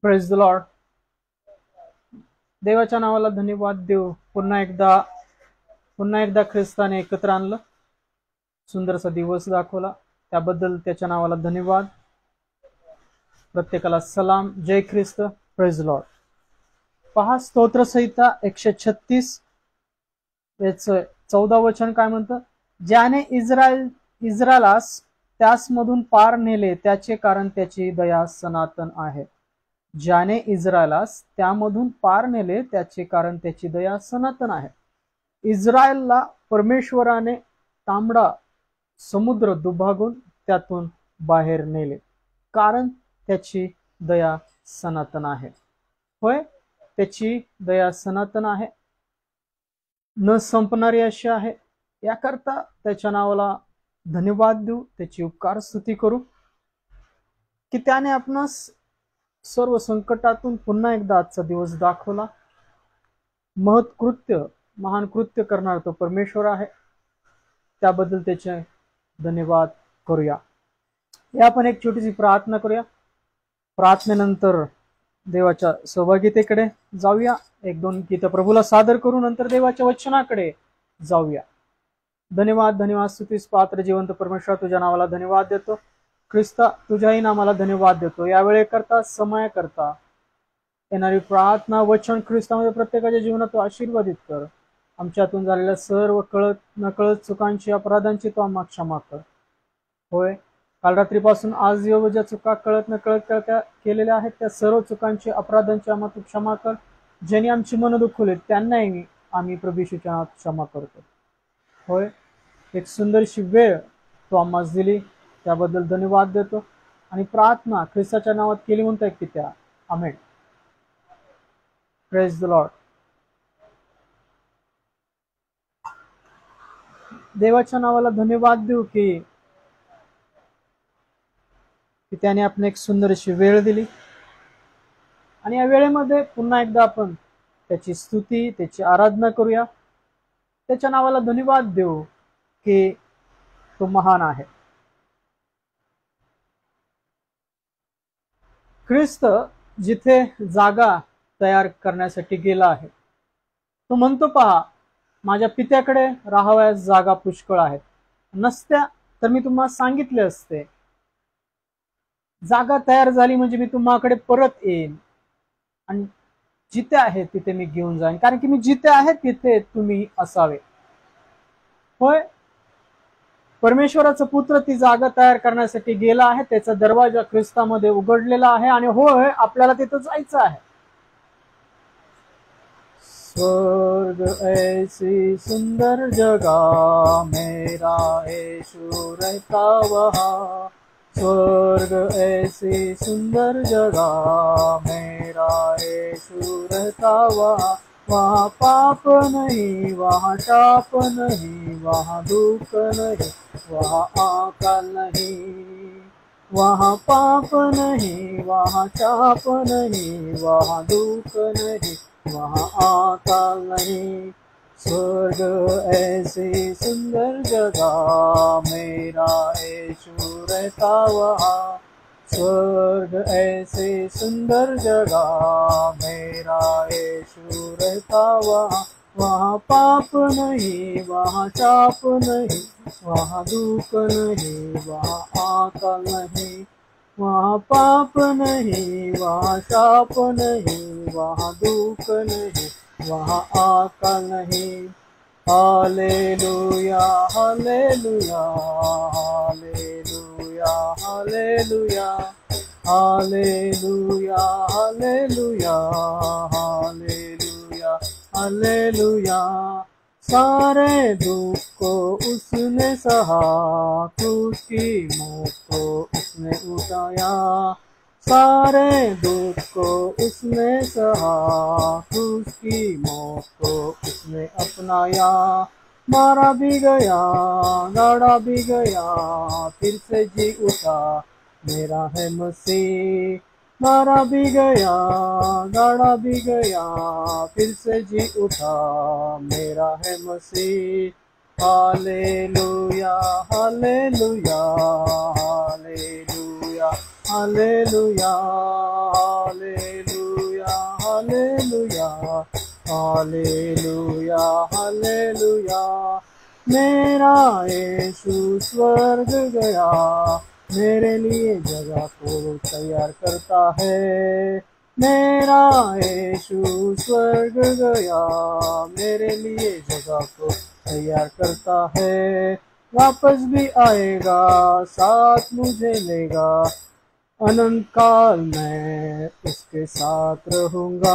Praise the Lord. देवाच्या नावाला धन्यवाद देऊ. पुन्हा एकदा ख्रिस्ताने एकत्र आणलं, सुंदरसा दिवस दाखवला, त्याबद्दल त्याच्या नावाला धन्यवाद. प्रत्येकाला सलाम, जय ख्रिस्त, प्रेज द लॉर्ड. पहा, स्तोत्रसंहिता 136 याचं 14 वचन काय म्हणतं? ज्याने इस्रायलास त्यासमधून पार नेले त्याचे कारण त्याची दया सनातन आहे. ज्याने इस्रायलास त्यामधून पार नेले त्याचे कारण त्याची दया सनातन आहे. इस्रायलला परमेश्वराने तांबडा समुद्र दुभागून त्यातून बाहेर नेले, कारण त्याची दया सनातन आहे. होय, त्याची दया सनातन आहे, न संपणारी अशी आहे. याकरता त्याच्या नावाला धन्यवाद देऊ, त्याची उपकार स्तुती करू की त्याने आपणास सर्व संकटातून पुन्हा एकदा आजचा दिवस दाखवला. महान कृत्य करणार तो परमेश्वर आहे, त्याबद्दल त्याचे धन्यवाद करूया. या आपण एक छोटीशी प्रार्थना करूया. प्रार्थनेनंतर देवाच्या सहभागितेकडे जाऊया. 1-2 गीतं प्रभूला सादर करू, नंतर देवाच्या वचनाकडे जाऊया. धन्यवाद स्तुतीस पात्र जिवंत परमेश्वर, तुझ्या नावाला धन्यवाद देतो. ख्रिस्ता, तुझ्याही नामाला धन्यवाद देतो. यावेळे करता, समय करता येणारी प्रार्थना वचन ख्रिस्तामध्ये प्रत्येकाच्या जीवनात तू आशीर्वादित कर. आमच्यातून झालेल्या सर्व कळत नकळत चुकांची, अपराधांची तू आम्हाला क्षमा कर. होय, काल रात्रीपासून आज ज्या चुका कळत नकळत केलेल्या आहेत त्या सर्व चुकांची, अपराधांची आम्हाला तू क्षमा कर. ज्यांनी आमची मन दुखवली त्यांनाही आम्ही प्रभू येशूच्या नावात क्षमा करतो. होय, एक सुंदरशी वेळ तू आम्हाला दिली, त्याबद्दल धन्यवाद देतो. आणि प्रार्थना ख्रिस्ताच्या नावात केली म्हणताय की त्या आमेन. Praise the Lord. देवाच्या नावाला धन्यवाद देऊ की त्याने आपण एक सुंदरशी वेळ दिली, आणि या वेळेमध्ये पुन्हा एकदा आपण त्याची स्तुती, त्याची आराधना करूया. त्याच्या नावाला धन्यवाद देऊ की तो महान आहे. ख्रिस्त जिथे जागा तयार करण्यासाठी गेला आहे, तो म्हणतो, पहा, माझ्या पित्याकडे राहावयास जागा पुष्कळ आहेत. नसत्या तर मी तुम्हाला सांगितले असते. जागा तयार झाली म्हणजे मी तुम्हाकडे परत येईन आणि जिथे आहे तिथे मी घेऊन जाईन, कारण की मी जिथे आहे तिथे तुम्ही असावे. होय, परमेश्वराचा पुत्र ती जागा तयार करण्यासाठी गेला आहे. त्याचा दरवाजा ख्रिस्तामध्ये उघडलेला आहे, आणि होय, आपल्याला तिथं जायचं आहे. स्वर्ग ऐसी सुंदर जगह मेरा यीशु रहता वहाँ. स्वर्ग ऐसी सुंदर जगह मेरा यीशु रहता वहाँ. वहाँ पाप नहीं, वहाँ शाप नहीं, वहाँ दुख नहीं, वहाँ आकाल नहीं. वहाँ पाप नहीं, वहाँ शाप नहीं, वहाँ दुख नहीं, वहाँ आकाल नहीं. स्वर्ग ऐसी सुंदर जगह मेरा यीशु रहता वहाँ. स्वर्ग ऐसी सुंदर जगह मेरा यीशु रहता वहाँ. वहाँ पाप नहीं, वहाँ शाप नहीं, वहाँ दुख नहीं, वहाँ आकाल नहीं. वहाँ पाप नहीं, वहाँ शाप नहीं, वहाँ दुख नहीं, वहाँ आकाल नहीं. Hallelujah hallelujah hallelujah hallelujah hallelujah hallelujah hallelujah hallelujah. सारे दुख को उसने सहा, क्रूस की मौत को उसने उठाया. सारे दुख को उसने सहा, क्रूस की मौत को उसने अपनाया. मारा भी गया, गाड़ा भी गया, फिर से जी उठा, मेरा है मसीह. मारा भी गया, गाड़ा भी गया, फिर से जी उठा, मेरा है मसीह. Hallelujah hallelujah hallelujah hallelujah hallelujah hallelujah hallelujah. मेरा यीशु स्वर्ग गया, मेरे लिए जगह को तैयार करता है। मेरा यीशु स्वर्ग गया, मेरे लिए जगह को तैयार करता है। वापस भी आएगा, साथ मुझे लेगा, अनंत काल मैं उसके साथ रहूंगा।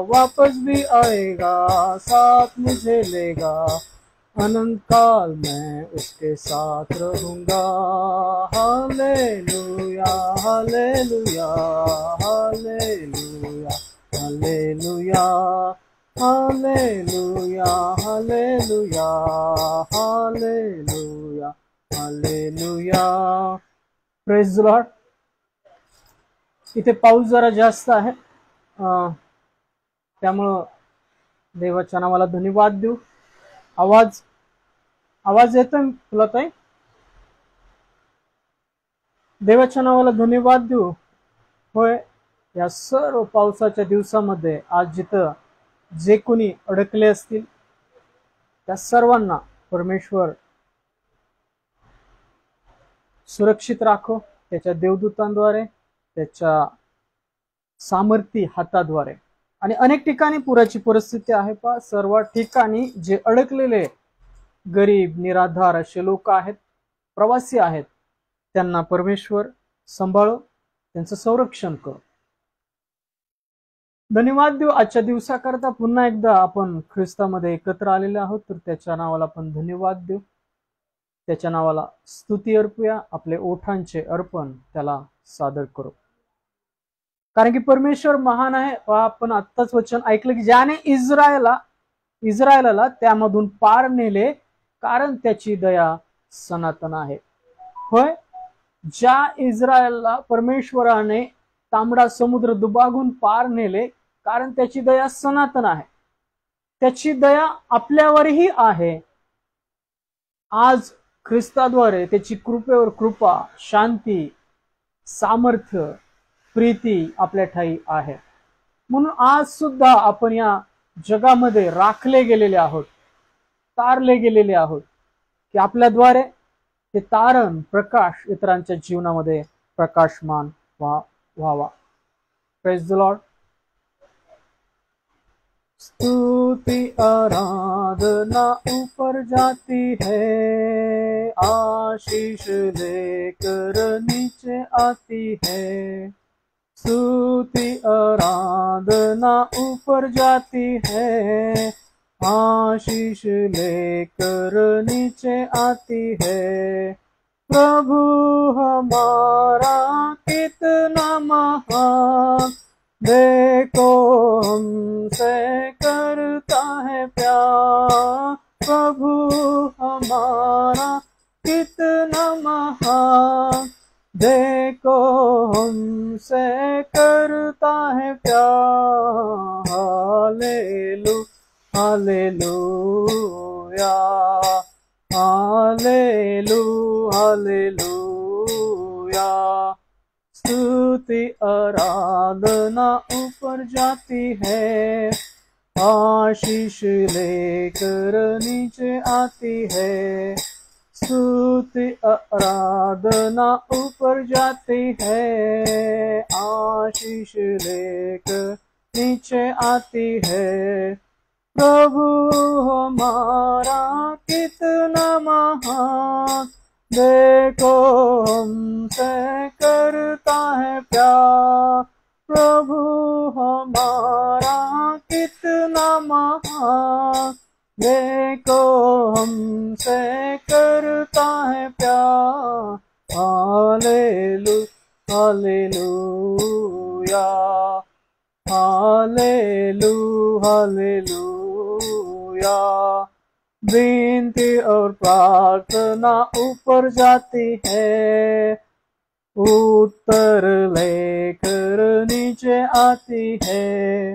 वापस भी आएगा, साथ मुझे लेगा, अनंत काल मैं उसके साथ रहूंगा। Hallelujah hallelujah hallelujah hallelujah hallelujah hallelujah hallelujah hallelujah. Praise the Lord. इथे पाऊस जरा जास्त आहे, त्यामुळं देवाच्या नावाला धन्यवाद देऊ। आवाज येतोय तुला ताई? देवाच्या नावाला धन्यवाद देऊ। होय, या सर्व पावसाच्या दिवसामध्ये आज जिथं जे कोणी अडकले असतील त्या सर्वांना परमेश्वर सुरक्षित राखो, त्याच्या देवदूतांद्वारे, त्याच्या सामर्थी हाताद्वारे। आणि अनेक ठिकाणी पुराची परिस्थिती आहे पा, सर्व ठिकाणी जे अडकलेले गरीब निराधार असे लोक आहेत, प्रवासी आहेत, त्यांना परमेश्वर सांभाळो, त्यांचं संरक्षण करो। धन्यवाद देऊ आजच्या दिवसाकरता। पुन्हा एकदा आपण ख्रिस्तामध्ये एकत्र आलेले आहोत, तर त्याच्या नावाला आपण धन्यवाद देऊ, त्याच्या नावाला स्तुती अर्पूया, आपले ओठांचे अर्पण त्याला सादर करू, कारण की परमेश्वर महान आहे। आपण आत्ताच वचन ऐकलं की ज्याने इस्रायलाला त्यामधून पार नेले, कारण त्याची दया सनातन आहे। होय, ज्या इस्रायलला परमेश्वराने तांबडा समुद्र दुभागून पार नेले, कारण त्याची दया सनातन आहे, त्याची दया आपल्यावरही आहे। आज ख्रिस्ताद्वारे त्याची कृपेवर कृपा, शांती, सामर्थ्य, प्रीती आपल्या ठाई आहे। म्हणून आज सुद्धा आपण या जगामध्ये राखले गेलेले आहोत, तारले गेलेले आहोत, की आपल्याद्वारे ते तारण प्रकाश इतरांच्या जीवनामध्ये प्रकाशमान व्हावा। Praise the Lord. स्तुति आराधना ऊपर जाती है, आशीष लेकर नीचे आती है। स्तुति आराधना ऊपर जाती है, आशीष लेकर नीचे आती है। प्रभु हमारा कितना महान, देखो हमसे करता है प्यार। प्रभु हमारा कितना महान, देखो हमसे करता है प्यार। Hallelujah hallelujah. स्तुति आराधना ऊपर जाती है, आशीष लेकर नीचे आती है। स्तुति आराधना ऊपर जाती है, आशीष लेकर नीचे आती है। प्रभु हमारा कितना महान, देखो हमसे करता है प्यार। प्रभु हमारा कितना महान, देखो हमसे करता है प्यार। Hallelujah hallelujah hallelujah. विनती और प्रार्थना ऊपर जाती है, उत्तर लेकर नीचे आती है।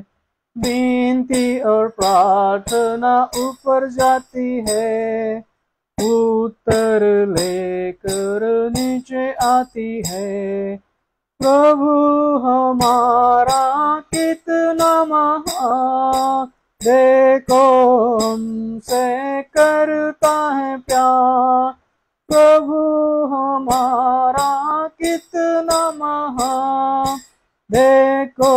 विनती और प्रार्थना ऊपर जाती है, उत्तर लेकर नीचे आती है। प्रभु हमारा कितना महान, देखो हमसे करता है प्यार प्रभु हमारा कितना महान। देखो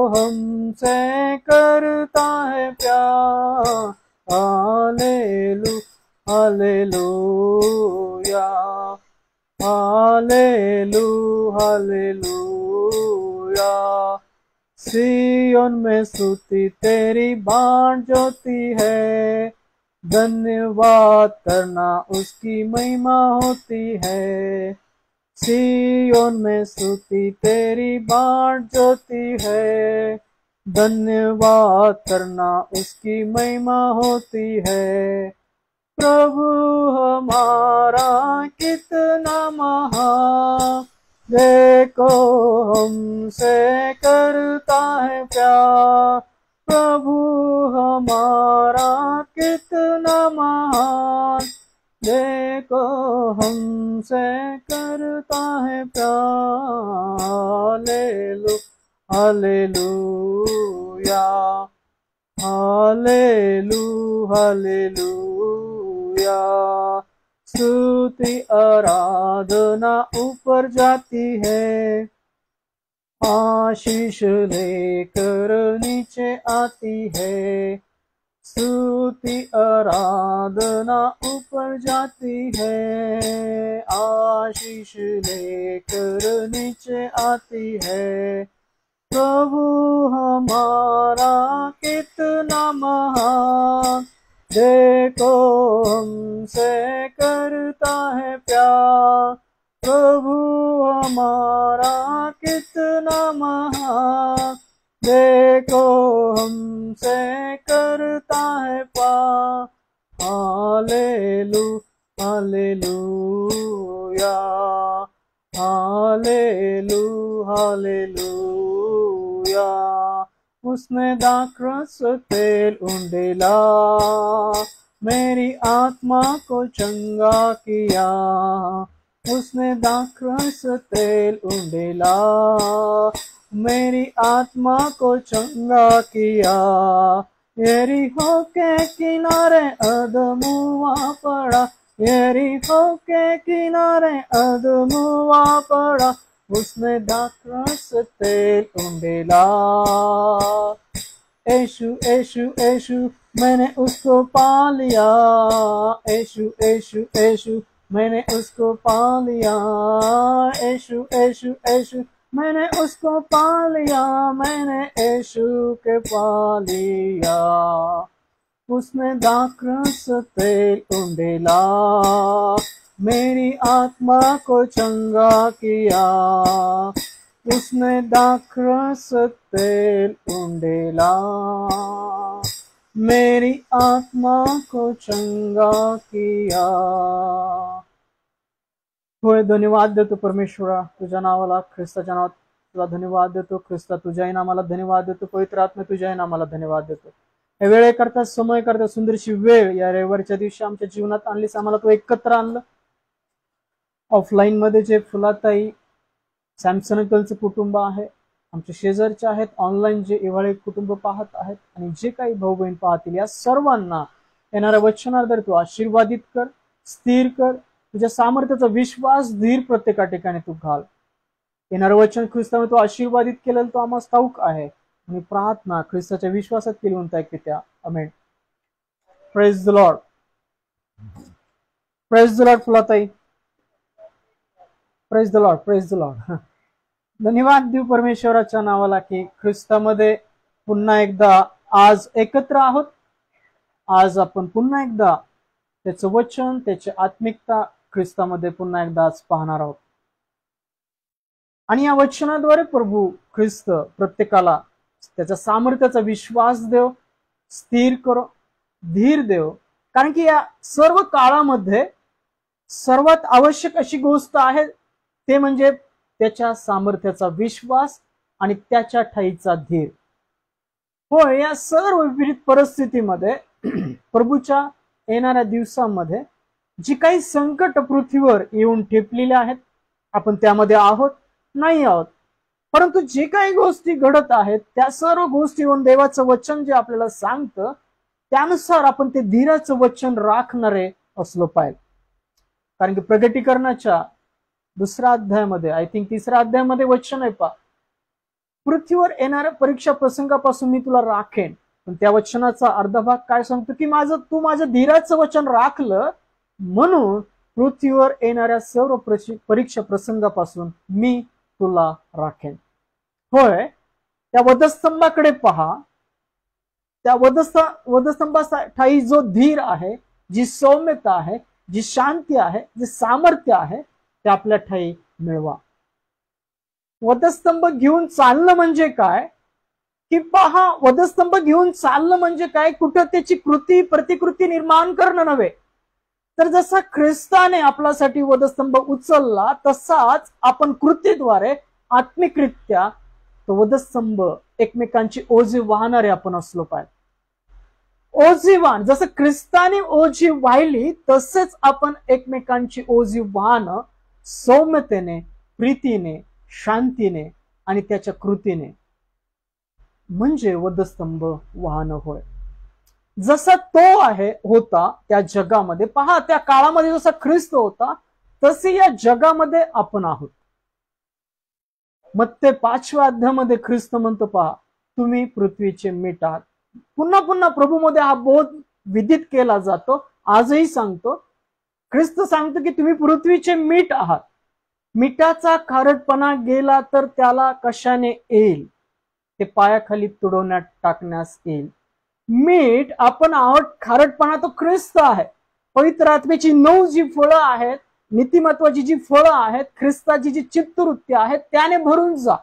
हमसे करता है प्यार। हालेलू हालेलूया हालेलू हालेलूया। सिय्योन में स्तुति तेरी बाण ज्योति है, धन्यवाद करना उसकी महिमा होती है। सिय्योन में स्तुति तेरी बाण ज्योति है, धन्यवाद करना उसकी महिमा होती है। प्रभु हमारा कितना महान, देखो हमसे करता है प्यार प्रभु हमारा कितना महान। देखो हमसे करता है प्यार। हालेलू हालेलूया हालेलू हालेलूया। स्तुति आराधना ऊपर जाती है, आशीष लेकर नीचे आती है। स्तुति आराधना ऊपर जाती है, आशीष लेकर नीचे आती है। प्रभु हमारा कितना महान, देखो हमसे करता है प्यार प्रभु हमारा कितना महान। देखो हमसे करता है प्यार। हालेलू हालेलूया हालेलू हालेलूया। उसने दाखरस तेल उंडेला, मेरी आत्मा को चंगा किया। उसने दाखरस तेल उंडेला, मेरी आत्मा को चंगा किया। यरीहो के किनारे अदमुआ पड़ा, यरीहो के किनारे अदमुआ पड़ा। उसने दाखरस तेल उंडेला, यीशु यीशु यीशु मैंने उसको पा लिया। यीशु यीशु यीशु मैंने उसको पा लिया। यीशु यीशु यीशु मैंने उसको पा लिया। मैंने यीशु के पा लिया। उसने दाखरस तेल उंडेला, मेरी आत्मा को चंगा किया। उसने दाखरस तेल उंडेला, मेरी आत्मा को चंगा किया। होय धन्यवाद देतो परमेश्वरा तुझ्या नावाला, ख्रिस्ताच्या नावात तुला धन्यवाद देतो। ख्रिस्ता तुझ्याही नामाला धन्यवाद देतो। पवित्र आत्मा तुझ्याही नामाला धन्यवाद देतो। या वेळेकरता समय करता सुंदरशी वेळ या रविवारच्या दिवशी आमच्या जीवनात आणलीस, आम्हाला तू एकत्र आणलं। ऑफलाईन मध्ये जे फुलाताई सॅमसन अंकलचं कुटुंब आहे, आमच्या शेजारचे आहेत, ऑनलाईन जे इव्हाळे कुटुंब पाहत आहेत आणि जे काही भाऊ बहीण पाहतील, या सर्वांना येणाऱ्या वचनाद्वारे तू आशीर्वादित कर, स्थिर कर। तुझ्या सामर्थ्याचा विश्वास धीर प्रत्येका ठिकाणी तू घाल। येणारं वचन ख्रिस्ताने तो आशीर्वादित केलेलं तो आम्हाला ठाऊक आहे आणि प्रार्थना ख्रिस्ताच्या विश्वासात केली म्हणता येते त्या। Amen. Praise the lord, praise the lord Phulatai, praise the lord, praise the lord. धन्यवाद देऊ परमेश्वराच्या नावाला की ख्रिस्तामध्ये पुन्हा एकदा आज एकत्र आहोत। आज आपण पुन्हा एकदा त्याचं वचन, त्याची आत्मिकता ख्रिस्तामध्ये पुन्हा एकदा आज पाहणार आहोत आणि या वचनाद्वारे प्रभू ख्रिस्त प्रत्येकाला त्याच्या सामर्थ्याचा विश्वास देव, स्थिर करो, धीर देव। कारण की या सर्व काळामध्ये सर्वात आवश्यक अशी गोष्ट आहे ते म्हणजे त्याच्या सामर्थ्याचा विश्वास आणि त्याच्या ठाईचा धीर। होय, या सर्व विपरीत परिस्थितीमध्ये प्रभूच्या येणाऱ्या दिवसांमध्ये जी काही संकट पृथ्वीवर येऊन ठेपलेले आहेत, आपण त्यामध्ये आहोत नाही आहोत, परंतु जे काही गोष्टी घडत आहेत त्या सर्व गोष्टीवरून देवाचं वचन जे आपल्याला सांगतं त्यानुसार आपण ते धीराचं वचन राखणारे असलो पाहिजे. कारण की प्रगटीकरणाच्या 2ऱ्या अध्यायामध्ये, आय थिंक 3ऱ्या अध्यायामध्ये वचन आहे पहा, पृथ्वीवर येणाऱ्या परीक्षा प्रसंगापासून मी तुला राखेन. पण त्या वचनाचा अर्धा भाग काय सांगतो की तू माझं धीराचं वचन राखलं म्हणून पृथ्वीवर येणाऱ्या सर्व परीक्षा प्रसंगापासून मी तुला राखेन. होय, त्या वधस्तंभाकडे पहा. त्या वधस्तंभासाठी जो धीर आहे, जी सौम्यता आहे, जी शांती आहे, जे सामर्थ्य आहे ते आपल्या ठाई मिळवा. वधस्तंभ घेऊन चालणं म्हणजे काय की पहा, वधस्तंभ घेऊन चालणं म्हणजे काय, कुठं त्याची कृती प्रतिकृती निर्माण करणं नव्हे. तर जसा ख्रिस्ताने आपल्यासाठी वधस्तंभ उचलला तसाच आपण कृतीद्वारे आत्मिकरित्या तो वधस्तंभ एकमेकांची ओझी वाहणारे आपण असलो पाहिजे. ओझी वाहन, जसं ख्रिस्ताने ओझी वाहिली तसेच आपण एकमेकांची ओझी वाहणं सौम्यतेने, प्रीतीने, शांतीने आणि त्याच्या कृतीने, म्हणजे वधस्तंभ वाहन होय. जसा तो होता त्या जगामध्ये, पहा त्या काळामध्ये जसा ख्रिस्त होता तसे या जगामध्ये आपण आहोत. मत्ते 5व्या अध्यायामध्ये ख्रिस्त म्हणतो पहा, तुम्ही पृथ्वीचे मीठ आहात. पुन्हा पुन्हा प्रभूमध्ये हा बोध विदित केला जातो. आजही सांगतो, ख्रिस्त सांगतो की तुम्ही पृथ्वीचे मीठ आहात. मिठाचा खारटपणा गेला तर त्याला कशाने येईल, ते पायाखाली तुडवण्यात टाकण्यास येईल. मीठ आपण आहोत, खारटपणा तो ख्रिस्त आहे. पवित्र आत्म्याची 9 जी फळं आहेत, नीतिमत्वाची जी फळं आहेत, ख्रिस्ताची जी चित्तवृत्ती आहे त्याने भरून जा.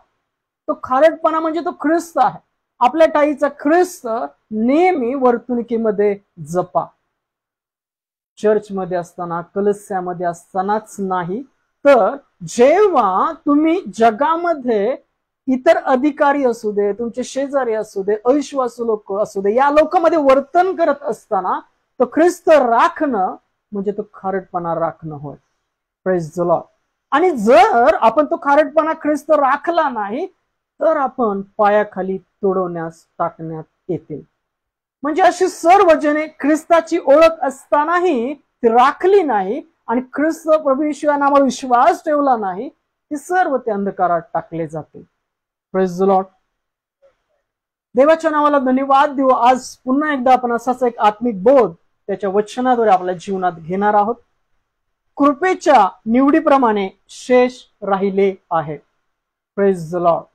तो खारटपणा म्हणजे तो ख्रिस्त आहे. आपल्या टाईचा ख्रिस्त नेहमी वर्तणुकीमध्ये जपा. चर्चमध्ये असताना, कलस्यामध्ये असतानाच नाही, तर जेव्हा तुम्ही जगामध्ये इतर अधिकारी असू दे, तुमचे शेजारी असू दे, अविश्वासू लोक असू दे, या लोकांमध्ये वर्तन करत असताना तो ख्रिस्त राखणं म्हणजे तो खारटपणा राखणं होय. Praise the Lord. आणि जर आपण तो खारटपणा ख्रिस्त राखला नाही तर आपण पायाखाली तोडवण्यास टाकण्यात येतील. म्हणजे अशी सर्व जने ख्रिस्ताची ओळख असतानाही ती राखली नाही आणि ख्रिस्त प्रभू येशू या नावावर विश्वास ठेवला नाही, ते सर्व ते अंधकारात टाकले जातील. Praise the Lord. देवाच्या नावाला धन्यवाद देऊ. आज पुन्हा एकदा आपण असाच एक आत्मिक बोध त्याच्या वचनाद्वारे आपल्या जीवनात घेणार आहोत. कृपेच्या निवडीप्रमाणे शेष राहिले आहे. Praise the lord.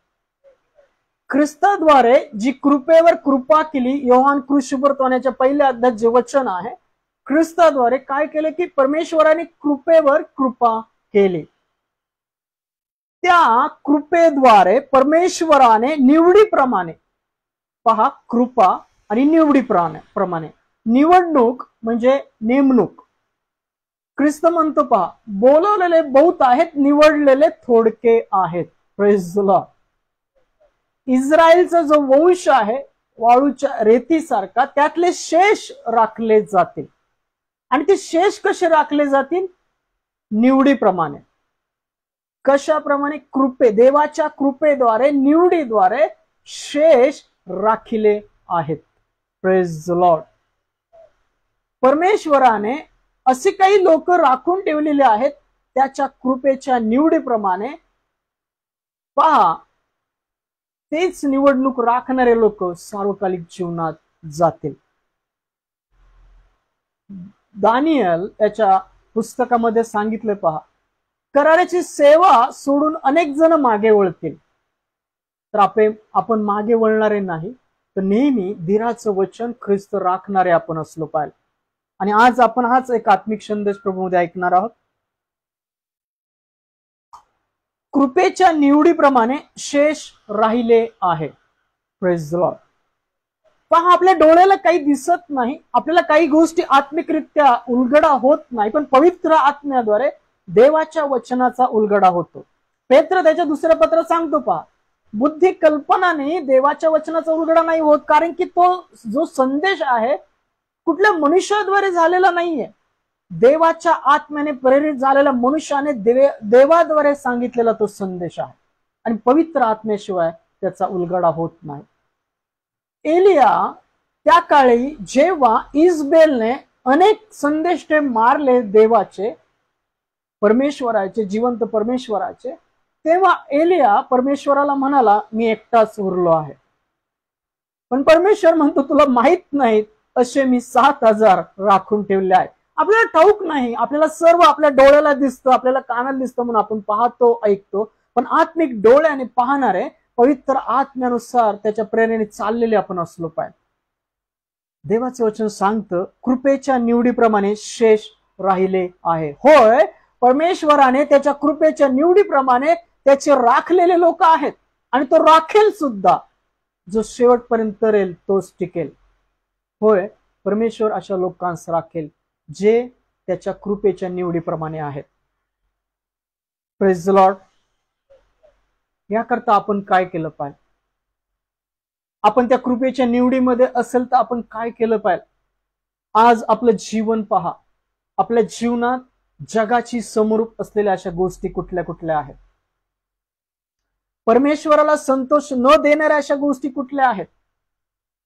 ख्रिस्ताद्वारे जी कृपेवर कृपा केली, योहान कृष्णवर्तमानाच्या 1ल्या अध्यायात जे वचन आहे, ख्रिस्ताद्वारे काय केले की परमेश्वराने कृपेवर कृपा केली. त्या कृपेद्वारे परमेश्वराने निवडीप्रमाणे, पहा कृपा आणि निवडीप्रमाणे, निवडणूक म्हणजे नेमणूक. ख्रिस्त म्हणतो पहा, बोलवलेले बहुत आहेत, निवडलेले थोडके आहेत. Praise the Lord. इस्रायलचा जो वंश आहे वाळूच्या रेतीसारखा, त्यातले शेष राखले जातील. आणि ते शेष कसे राखले जातील? निवडीप्रमाणे. कशाप्रमाणे? कृपे, देवाच्या कृपेद्वारे, निवडीद्वारे शेष राखिले आहेत. Praise the Lord. परमेश्वराने असे काही लोक राखून ठेवलेले आहेत त्याच्या कृपेच्या निवडीप्रमाणे. पहा, तेच निवडणूक राखणारे लोक सार्वकालिक जीवनात जातील. दानियल याच्या पुस्तकामध्ये सांगितले पहा, कराराची सेवा सोडून अनेक जण मागे वळतील, तर आपण मागे वळणारे नाही, तर नेहमी धीराचं वचन ख्रिस्त राखणारे आपण असलो पाहिजे. आणि आज आपण हाच एक आत्मिक संदेश प्रभूमध्ये ऐकणार आहोत. कृपेच्या निवडीप्रमाणे शेष राहिले आहे. Praise the lord. पहा, आपल्या डोळ्याला काही दिसत नाही, आपल्याला काही गोष्टी आत्मिकरित्या उलगडा होत नाही, पण पवित्र आत्म्याद्वारे देवाच्या वचनाचा उलगडा होतो. पेत्र त्याच्या 2ऱ्या पत्रात सांगतो पहा, बुद्धी कल्पनाने देवाच्या वचनाचा उलगडा नाही होत, कारण की तो जो संदेश आहे कुठल्या मनुष्याद्वारे झालेला नाहीये, देवाच्या आत्म्याने प्रेरित झालेल्या मनुष्याने देवाद्वारे सांगितलेला तो संदेश आहे. आणि पवित्र आत्म्याशिवाय त्याचा उलगडा होत नाही. एलिया त्या काळी जेव्हा इजबेलने अनेक संदेष्टे मारले देवाचे, परमेश्वराचे, जिवंत परमेश्वराचे, तेव्हा एलिया परमेश्वराला म्हणाला, मी एकटाच उरलो आहे. पण परमेश्वर म्हणतो, तुला माहित नाहीत असे मी 7,000 राखून ठेवले आहे. आपल्याला ठाऊक नाही, आपल्याला सर्व आपल्या डोळ्याला दिसतं, आपल्याला कानाला दिसतं म्हणून आपण पाहतो, ऐकतो, पण आत्मिक डोळ्याने पाहणारे, पवित्र आत्म्यानुसार त्याच्या प्रेरणेने चाललेले आपण असलो पाहिजे. देवाचे वचन सांगतं, कृपेच्या निवडीप्रमाणे शेष राहिले आहे. होय, परमेश्वराने त्याच्या कृपेच्या निवडीप्रमाणे त्याचे राखलेले लोक आहेत आणि तो राखेल सुद्धा. जो शेवटपर्यंत करेल तोच टिकेल. होय, परमेश्वर अशा लोकांस राखेल जे त्याच्या कृपेच्या निवडीप्रमाणे आहेत. Praise the Lord. याकरता आपण काय केलं पाहिजे? आपण त्या कृपेच्या निवडीमध्ये असेल तर आपण काय केलं पाहिजे? आज आपलं जीवन पहा. आपल्या जीवनात जगाची समरूप असलेल्या अशा गोष्टी कुठल्या कुठल्या आहेत? परमेश्वराला संतोष न देणाऱ्या अशा गोष्टी कुठल्या आहेत?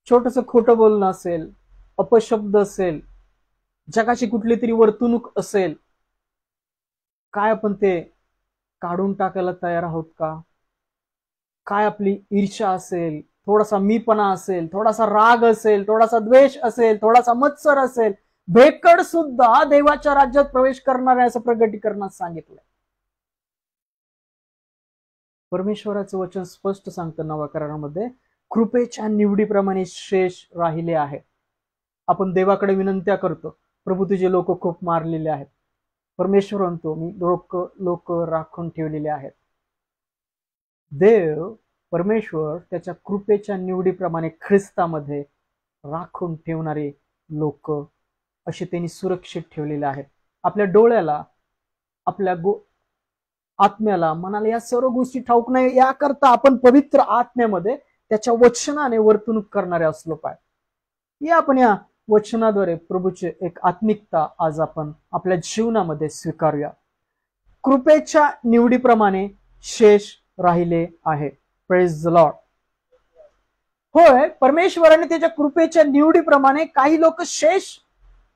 छोटंसं खोटं बोलणं असेल, अपशब्द असेल, जगाची कुठली तरी वर्तणूक असेल, काय आपण ते काढून टाकायला तयार आहोत का? काय आपली ईर्ष्या असेल, थोडासा मीपणा असेल, थोडासा राग असेल, थोडासा द्वेष असेल, थोडासा मत्सर असेल, भेकड सुद्धा देवाच्या राज्यात प्रवेश करणाऱ्या असं प्रगटीकरणात सांगितलंय. परमेश्वराचं वचन स्पष्ट सांगतं नव्या करारामध्ये, कृपेच्या निवडीप्रमाणे शेष राहिले आहे. आपण देवाकडे विनंत्या करतो, प्रभू तुझे लोक खूप मारलेले आहेत. परमेश्वर म्हणतो, मी लोक राखून ठेवलेले आहेत. देव परमेश्वर त्याच्या कृपेच्या निवडीप्रमाणे ख्रिस्तामध्ये राखून ठेवणारे लोक असे त्यांनी सुरक्षित ठेवलेले आहेत. आपल्या डोळ्याला, आपल्या आत्म्याला, मनाला या सर्व गोष्टी ठाऊक नाही, याकरता आपण पवित्र आत्म्यामध्ये त्याच्या वचनाने वर्तणूक करणारे असलो पाहिजे. आपण या वचनाद्वारे प्रभूचे एक आत्मिकता आज आपण आपल्या जीवनामध्ये स्वीकारूया. कृपेच्या निवडीप्रमाणे शेष राहिले आहे. Praise the Lord. होय, परमेश्वराने त्याच्या कृपेच्या निवडीप्रमाणे काही लोक शेष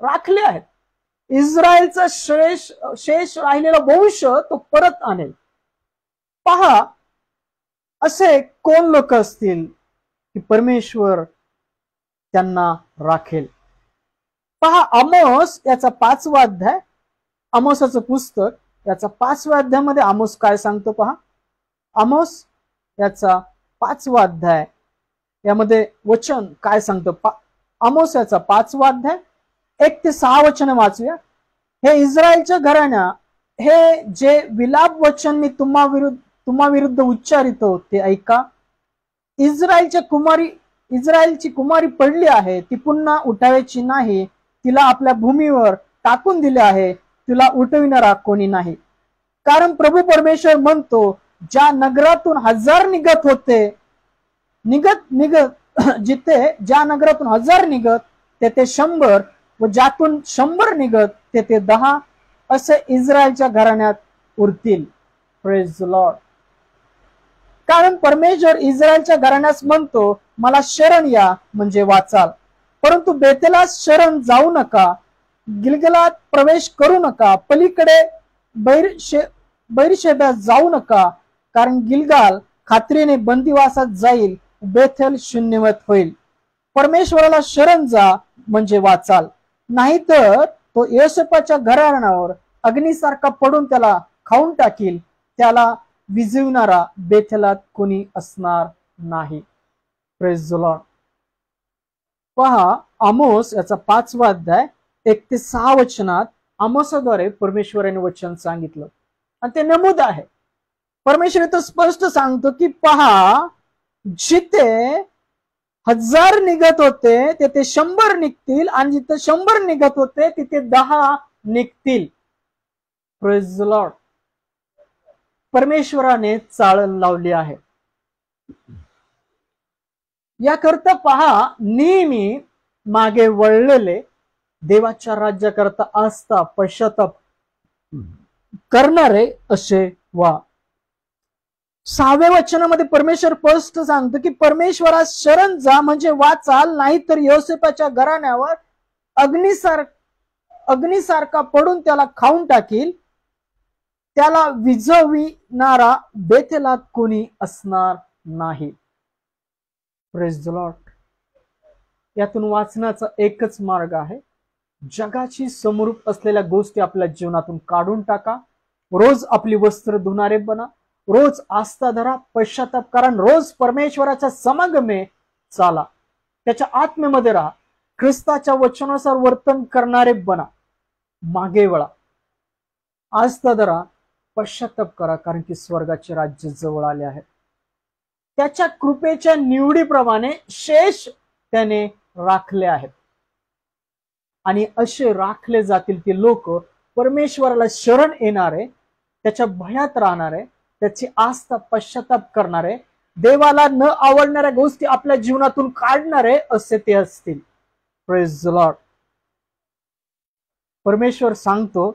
राखले आहेत. इस्रायलचा शेष राहिलेला वंश तो परत आणेल. पहा, असे कोण लोक असतील की परमेश्वर त्यांना राखेल? पहा, आमोस याचा 5वा अध्याय, आमोसाचं पुस्तक याचा 5व्या अध्यायामध्ये आमोस काय सांगतो पहा. आमोस याचा 5वा अध्याय, यामध्ये वचन काय सांगतं? आमोस याचा 5वा अध्याय 1 ते 6 वचन वाचूया. हे इस्रायलच्या घराण्या, हे जे विलाप वचन मी तुम्हा विरुद्ध उच्चारितो ते ऐका. इस्रायलची कुमारी पडली आहे, ती पुन्हा उठावायची नाही. तिला आपल्या भूमीवर टाकून दिले आहे, तिला उठविणारा कोणी नाही. कारण प्रभू परमेश्वर म्हणतो, ज्या नगरातून 1000 निघत होते, जिथे ज्या नगरातून 1000 निघत तेथे 100, व ज्यातून 100 निघत तेथे 10, असे इस्रायलच्या घराण्यात उरतील. Praise the Lord. कारण परमेश्वर इस्रायलच्या घराण्यास म्हणतो, मला शरण या म्हणजे वाचाल, परंतु बेतेला शरण जाऊ नका, गिलगलात प्रवेश करू नका, पलीकडे बैरशेबात जाऊ नका, कारण गिलगाल खात्रीने बंदिवासात जाईल, बेथेल शून्यवत होईल. परमेश्वराला शरण जा म्हणजे वाचाल, नाहीतर तो योसेफाच्या घराण्यावर अग्नीसारखा पडून त्याला खाऊन टाकील. त्याला विझविणारा बेथेलात कोणी असणार नाही. Praise the lord. पहा, आमोस याचा 5वा अध्याय 1 ते 6 वचनात आमोसाद्वारे परमेश्वराने वचन सांगितलं आणि ते नमूद आहे. परमेश्वर तो स्पष्ट सांगतो की पहा, जिथे 1000 निघत होते तिथे 100 निघतील, आणि जिथे 100 निघत होते तिथे 10 निघतील. Praise the Lord. परमेश्वराने चाळ लावली आहे. याकरता पहा, नेहमी मागे वळलेले देवाच्या राज्याकरता आस्था पश्चाताप करणारे असे व्हा. 6व्या वचनामध्ये परमेश्वर स्पष्ट सांगतो की परमेश्वरात शरण जा म्हणजे वाचाल, नाहीतर योसेफाच्या घराण्यावर अग्निसारखा पडून त्याला खाऊन टाकील, त्याला विझविणारा बेथेला कोणी असणार नाही. Praise the Lord. यातून वाचण्याचा एकच मार्ग आहे, जगाची समरूप असलेल्या गोष्टी आपल्या जीवनातून काढून टाका. रोज आपली वस्त्र धुणारे बना, रोज आस्था धरा, पश्चाताप करा, रोज परमेश्वराच्या समागमे चाला, त्याच्या आत्मेमध्ये राहा, ख्रिस्ताच्या वचनानुसार वर्तन करणारे बना, मागे वळा, आस्था धरा, पश्चाताप करा, कारण की स्वर्गाचे राज्य जवळ आले आहे. त्याच्या कृपेच्या निवडीप्रमाणे शेष त्याने राखले आहेत आणि असे राखले जातील की लोक परमेश्वराला शरण येणारे, त्याच्या भयात राहणारे, त्याची आस्था पश्चाताप करणारे, देवाला न आवडणाऱ्या गोष्टी आपल्या जीवनातून काढणारे असे ते असतील. Praise the Lord. परमेश्वर सांगतो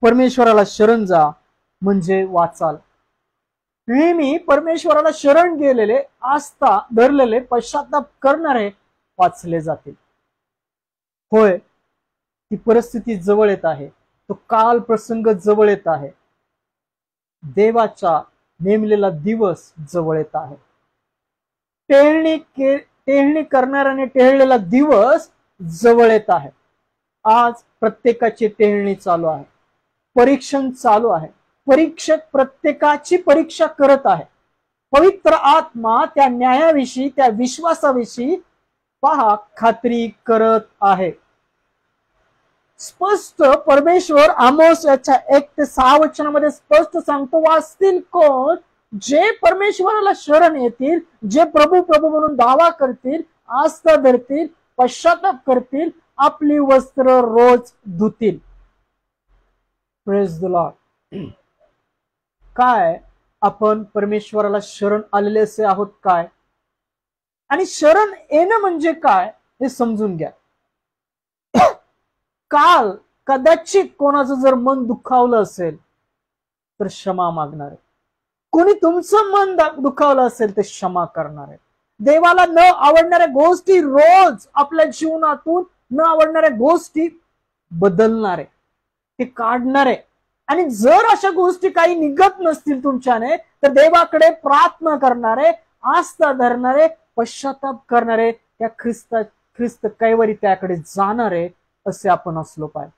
परमेश्वराला शरण जा म्हणजे वाचाल. नेहमी परमेश्वराला शरण गेलेले, आस्था धरलेले, पश्चाताप करणारे वाचले जातील. होय, ती परिस्थिती जवळ येत आहे, तो काल प्रसंग जवळ येत आहे, देवाचा नेमलेला दिवस जवळ येत आहे. टेहळणी करणाऱ्याने टेहळलेला दिवस जवळ येत आहे. आज प्रत्येकाची टेहळणी चालू आहे, परीक्षण चालू आहे, परीक्षक प्रत्येकाची परीक्षा करत आहे. पवित्र आत्मा त्या न्यायाविषयी, त्या विश्वासाविषयी पहा खात्री करत आहे. स्पष्ट परमेश्वर आमोस याच्या 1 ते 6 वचनामध्ये स्पष्ट सांगतो, वाचतील कोण? जे परमेश्वराला शरण येतील, जे प्रभू प्रभू म्हणून दावा करतील, आस्था धरतील, पश्चाताप करतील, आपली वस्त्र रोज धुतील. Praise the lord. काय आपण परमेश्वराला शरण आलेले असे आहोत काय? आणि शरण येणं म्हणजे काय हे समजून घ्या. काल कदाचित कोणाचं जर मन दुखावलं असेल तर क्षमा मागणार आहे. कोणी तुमचं मन दुखावलं असेल तर क्षमा करणार आहे. देवाला न आवडणाऱ्या गोष्टी रोज आपल्या जीवनातून न आवडणाऱ्या गोष्टी बदलणारे, ते काढणारे. आणि जर अशा गोष्टी काही निघत नसतील तुमच्याने तर देवाकडे प्रार्थना करणारे, आस्था धरणारे, पश्चाताप करणारे, त्या ख्रिस्त कैवरी त्याकडे जाणारे असे आपण असलो पाहिजे.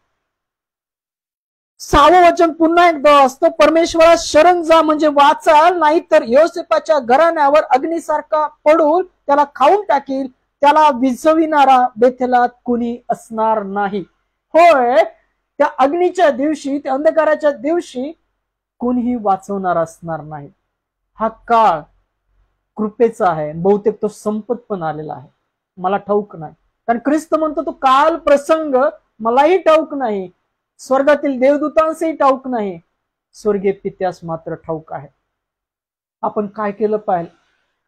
6वं वचन पुन्हा एकदा असतं, परमेश्वरा शरण जा म्हणजे वाचाल, नाहीतर योसेफाच्या घराण्यावर अग्निसारखा पडून त्याला खाऊन टाकील, त्याला विझविणारा बेथेलात कुणी असणार नाही. होय, त्या अग्नीच्या दिवशी, त्या अंधकाराच्या दिवशी कोणीही वाचवणार असणार नाही. हा काळ कृपेचा आहे, बहुतेक तो संपत पण आलेला आहे, मला ठाऊक नाही. कारण ख्रिस्त म्हणतो तो काल प्रसंग मलाही ठाऊक नाही, स्वर्गातील देवदूतांसही ठाऊक नाही, स्वर्गीय पित्यास मात्र ठाऊक आहे. आपण काय केलं पाहिजे?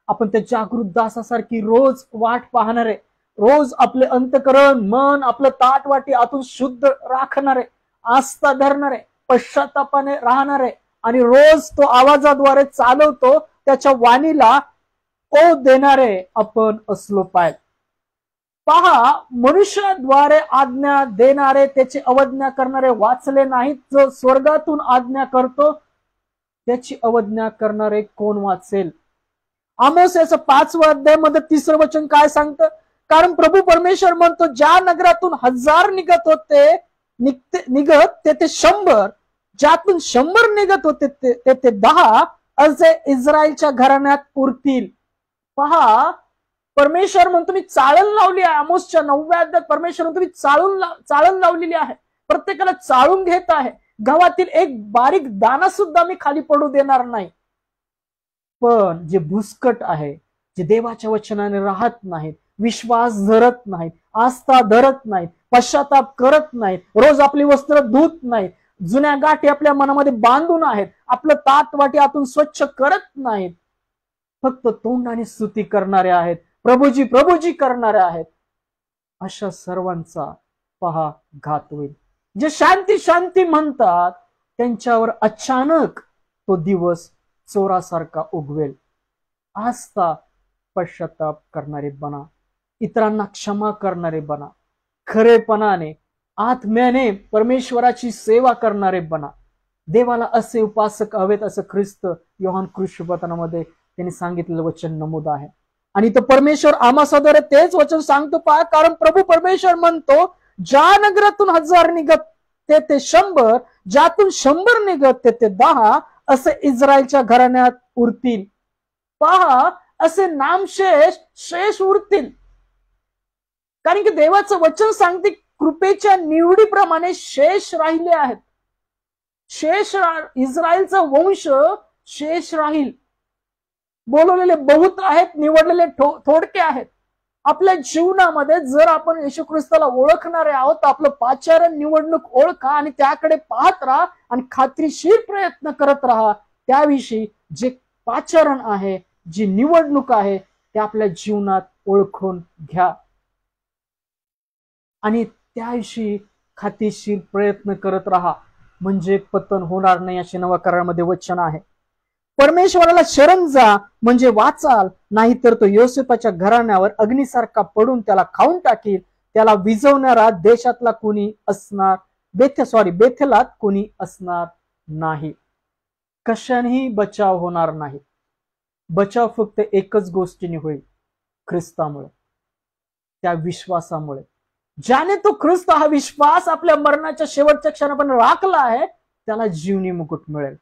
आपण त्या जागृत दासासारखी रोज वाट पाहणारे, रोज आपले अंतकरण, मन, आपलं ताटवाटी आतून शुद्ध राखणारे, आस्था धरणारे, पश्चातापाने राहणारे आणि रोज तो आवाजाद्वारे चालवतो त्याच्या वाणीला ओ देणारे आपण असलो पाहिजे. पहा, मनुष्याद्वारे आज्ञा देणारे, त्याची अवज्ञा करणारे वाचले नाहीत. जो स्वर्गातून आज्ञा करतो त्याची अवज्ञा करणारे कोण वाचेल? आमोस याचं 5व्या अध्यायामध्ये 3रं वचन काय सांगतं? कारण प्रभू परमेश्वर म्हणतो, ज्या नगरातून 1000 निघत तेथे 100, ज्यातून 100 निघत होते तेथे 10 असे इस्रायलच्या घराण्यात पुरतील. पहा, परमेश्वर म्हणतो मी चाळण लावली आहे. आमोसच्या 9व्या अध्यायात परमेश्वर म्हणतो मी चाळण लावलेली आहे, प्रत्येकाला चाळून घेत आहे. गावातील एक बारीक दाना सुद्धा मी खाली पडू देणार नाही. पण जे भुसकट आहे, जे देवाच्या वचनाने राहत नाहीत, विश्वास धरत नाहीत, आस्था धरत नाहीत, पश्चाताप करत नाहीत, रोज आपली वस्त्र धुत नाहीत, जुन्या गाठी आपल्या मनामध्ये बांधून आहेत, आपलं ताटवाटी आतून स्वच्छ करत नाहीत, फक्त तोंडाने स्तुती करणारे आहेत, प्रभूजी प्रभूजी करणारे आहेत, अशा सर्वांचा पहा घात होईल. जे शांती शांती म्हणतात त्यांच्यावर अचानक तो दिवस चोरासारखा उगवेल. आस्था पश्चाताप करणारे बना, इतरांना क्षमा करणारे बना, खरेपणाने आत्म्याने परमेश्वराची सेवा करणारे बना. देवाला असे उपासक हवेत असं ख्रिस्त योहान कृष्णपत्रामध्ये त्यांनी सांगितलेलं वचन नमूद आहे. आणि तो परमेश्वर आम्हासद्वारे तेच वचन सांगतो पहा, कारण प्रभू परमेश्वर म्हणतो, ज्या नगरातून 1000 निघत ते 100, ज्यातून 100 निघत ते 10, असे इस्रायलच्या घराण्यात उरतील. पहा, असे शेष उरतील. कारण की देवाचं वचन सांगते, कृपेच्या निवडीप्रमाणे शेष राहिले आहेत. इस्रायलचा वंश शेष राहील. बोलवलेले बहुत आहेत, निवडलेले थोडके आहेत. आपल्या जीवनामध्ये जर आपण येशू ख्रिस्ताला ओळखणारे आहोत, तर आपलं पाचारण निवडणूक ओळखा आणि त्याकडे पाहत राहा आणि खात्रीशीर प्रयत्न करत राहा. त्याविषयी जे पाचारण आहे, जी निवडणूक आहे, ते आपल्या जीवनात ओळखून घ्या आणि त्याविषयी खात्रीशीर प्रयत्न करत राहा, म्हणजे पतन होणार नाही, असे नव्या करारामध्ये वचन आहे. परमेश्वराला शरण जा म्हणजे वाचाल, नाहीतर तो योसेफाच्या घराण्यावर अग्निसारखा पडून त्याला खाऊन टाकील. त्याला विजवणारा देशातला कोणी असणार बेथेलात कोणी असणार नाही. कशानेही बचाव होणार नाही. बचाव फक्त एकच गोष्टीने होईल, ख्रिस्तामुळे, त्या विश्वासामुळे. ज्याने तो ख्रिस्त हा विश्वास आपल्या मरणाच्या शेवटच्या क्षणापर्यंत राखला आहे, त्याला जीवनी मुकुट मिळेल.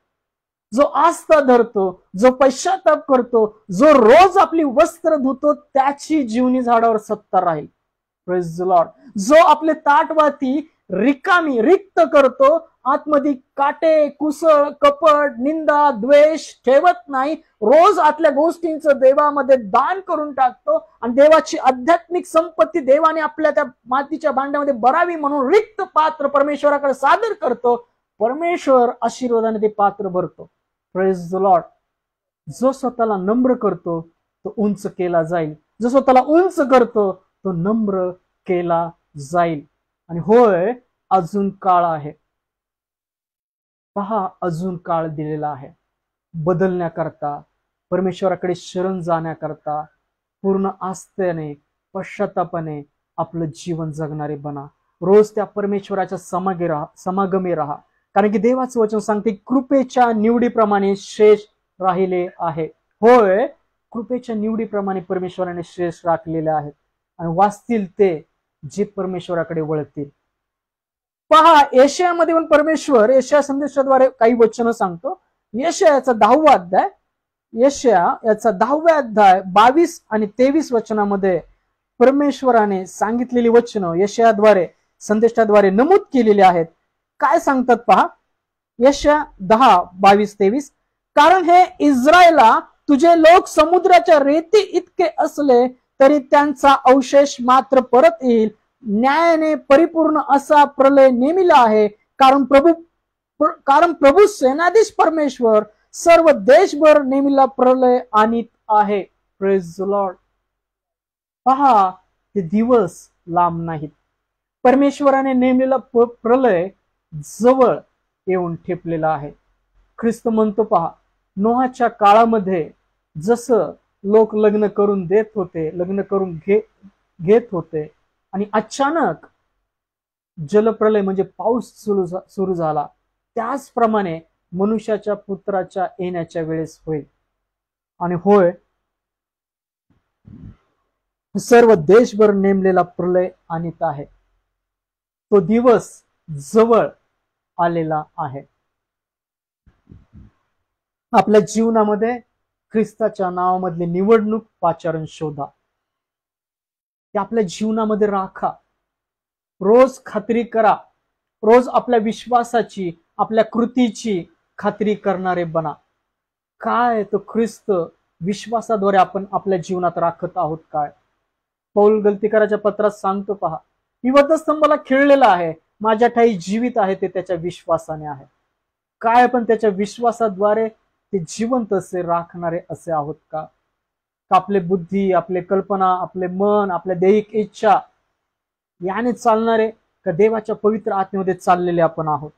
जो आस्था धरतो, जो पश्चाताप करतो, जो रोज आपली वस्त्र धुतो, त्याची जीवनी झाडावर सत्ता राहील. Praise the Lord. जो आपले ताटवाती रिक्त करतो, आतमध्ये काटे, कुसळ, कपट, निंदा, द्वेष ठेवत नाही, रोज आतल्या गोष्टींचं देवामध्ये दान करून टाकतो आणि देवाची आध्यात्मिक संपत्ती देवाने आपल्या त्या मातीच्या भांड्यामध्ये भरावी म्हणून रिक्त पात्र परमेश्वराकडे सादर करतो. परमेश्वर आशीर्वादाने ते पात्र भरतो. Praise the Lord. जो स्वतःला नम्र करतो तो उंच केला जाईल, जो स्वतःला उंच करतो तो नम्र केला जाईल. आणि होय, अजून काळ आहे. पहा, अजून काळ दिलेला आहे बदलण्याकरता, परमेश्वराकडे शरण जाण्याकरता. पूर्ण आस्थेने, पश्चातापाने आपलं जीवन जगणारे बना. रोज त्या परमेश्वराच्या समागमी राहा. कारण की देवाचं वचन सांगते, कृपेच्या निवडीप्रमाणे शेष राहिले आहे. होय, कृपेच्या निवडीप्रमाणे परमेश्वराने शेष राखलेले आहेत आणि वाचतील ते जे परमेश्वराकडे वळतील. पहा, यशायामध्ये पण परमेश्वर यशया संदेशाद्वारे काही वचन सांगतो. यशयाचा 10वा अध्याय, यशया याचा 10व्या अध्याय 22 आणि 23 वचनामध्ये परमेश्वराने सांगितलेली वचनं यशयाद्वारे संदेशाद्वारे नमूद केलेली आहेत. काय सांगतात पहा, यशया 10:22-23. कारण हे इस्रायला, तुझे लोक समुद्राच्या रेती इतके असले तरी त्यांचा अवशेष मात्र परत येईल. न्यायाने परिपूर्ण असा प्रलय नेमिला आहे. कारण प्रभू सेनाधीश परमेश्वर सर्व देशभर नेमिला प्रलय आणीत आहे. Praise the lord. पहा, ते दिवस लांब नाहीत. परमेश्वराने नेमलेला प्रलय जवळ येऊन ठेपलेला आहे. ख्रिस्त म्हणतो पहा, नोहाच्या काळामध्ये जसं लोक लग्न करून घेत होते आणि अचानक जलप्रलय म्हणजे पाऊस सुरू झाला, त्याचप्रमाणे मनुष्याच्या पुत्राच्या येण्याच्या वेळेस होईल. आणि होय, सर्व देशभर नेमलेला प्रलय आणीत आहे. तो दिवस जवळ आलेला आहे. आपल्या जीवनामध्ये ख्रिस्ताच्या नावामधली निवडणूक पाचारण शोधा, ते आपल्या जीवनामध्ये राखा. रोज खात्री करा. रोज आपल्या विश्वासाची, आपल्या कृतीची खात्री करणारे बना. काय तो ख्रिस्त विश्वासाद्वारे आपण आपल्या जीवनात राखत आहोत काय? पौल गलतीकाराच्या पत्रात सांगतो पहा, मी वधस्तंभाला खिळलेला आहे, माझ्या ठाई जीवित आहे ते त्याच्या विश्वासाने आहे. काय आपण त्याच्या विश्वासाद्वारे ते जिवंत असे राखणारे असे आहोत का? आपले बुद्धी, आपले कल्पना, आपले मन, आपल्या दैहिक इच्छा याने चालणारे का देवाच्या पवित्र आत्म्यामध्ये चाललेले आपण आहोत?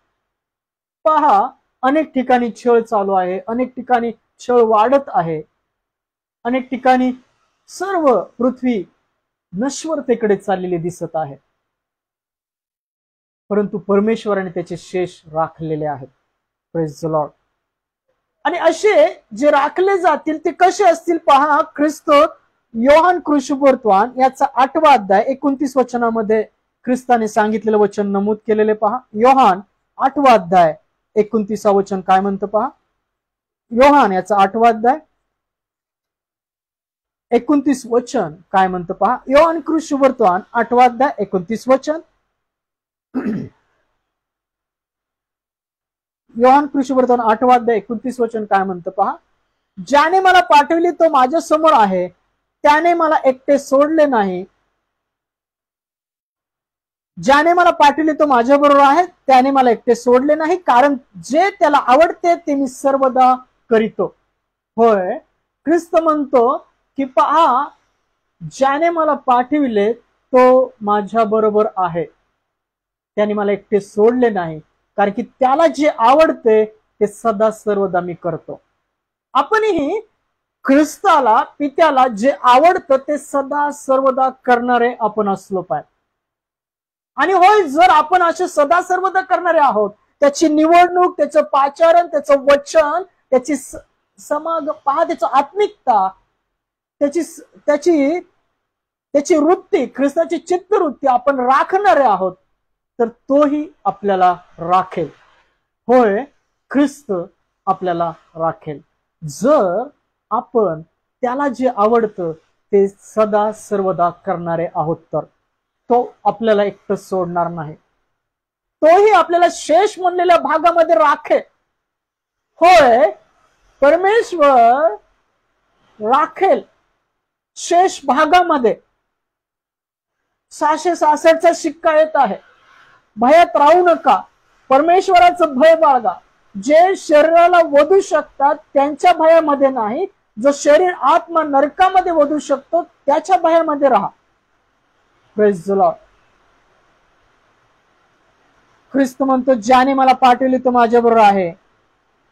पहा, अनेक ठिकाणी छळ चालू आहे, अनेक ठिकाणी छळ वाढत आहे. अनेक ठिकाणी सर्व पृथ्वी नश्वरतेकडे चाललेली दिसत आहे, परंतु परमेश्वराने त्याचे शेष राखलेले आहेत. Praise the Lord. आणि असे जे राखले जातील ते कसे असतील पहा. ख्रिस्त योहान कृष्णवर्तमान याचा 8वा अध्याय 29 वचनामध्ये ख्रिस्ताने सांगितलेलं वचन नमूद केलेले पहा. योहान 8वा अध्याय 29 वचन काय म्हणतं पहा. योहान याचा 8वा अध्याय 29 वचन काय म्हणतं पहा. योहान कृष्णवर्तमान 8वा अध्याय 29 वचन. योहान कृष्णवर्तमान 8वा अध्याय 29 वचन काय म्हणतं पहा. ज्याने मला पाठवले तो माझ्या समोर आहे, त्याने मला एकटे सोडले नाही. ज्याने मला पाठवले तो माझ्या बरोबर आहे, त्याने मला एकटे सोडले नाही, कारण जे त्याला आवडते ते मी सर्वदा करीतो. होय, ख्रिस्त म्हणतो की पहा, ज्याने मला पाठविले तो माझ्या बरोबर आहे, त्याने मला एकटे सोडले नाही, कारण की त्याला जे आवडते ते सदा सर्वदा मी करतो. आपणही ख्रिस्ताला, पित्याला जे आवडतं ते सदा सर्वदा करणारे आपण असलो पाहिजे. आणि होय, जर आपण असे सदा सर्वदा करणारे आहोत, त्याची निवडणूक, त्याचं पाचारण, त्याचं वचन, त्याची पहा, त्याची आत्मिकता, त्याची वृत्ती, ख्रिस्ताची चित्तवृत्ती आपण राखणारे आहोत, तर तोही आपल्याला राखेल. होय, ख्रिस्त आपल्याला राखेल जर आपण त्याला जे आवडतं ते सदा सर्वदा करणारे आहोत. तर तो आपल्याला एकटं सोडणार नाही, तोही आपल्याला शेष म्हणलेल्या भागामध्ये राखेल. होय, परमेश्वर राखेल शेष भागामध्ये. 666चा शिक्का येत आहे. भयात राहू नका, परमेश्वराचं भय बाळगा. जे शरीराला वधू शकतात त्यांच्या भयामध्ये नाही, जो शरीर आत्मा नरकामध्ये वधू शकतो त्याच्या भयामध्ये राहा. Praise the Lord. ख्रिस्त म्हणतो, ज्याने मला पाठवले तो माझ्याबरोबर आहे,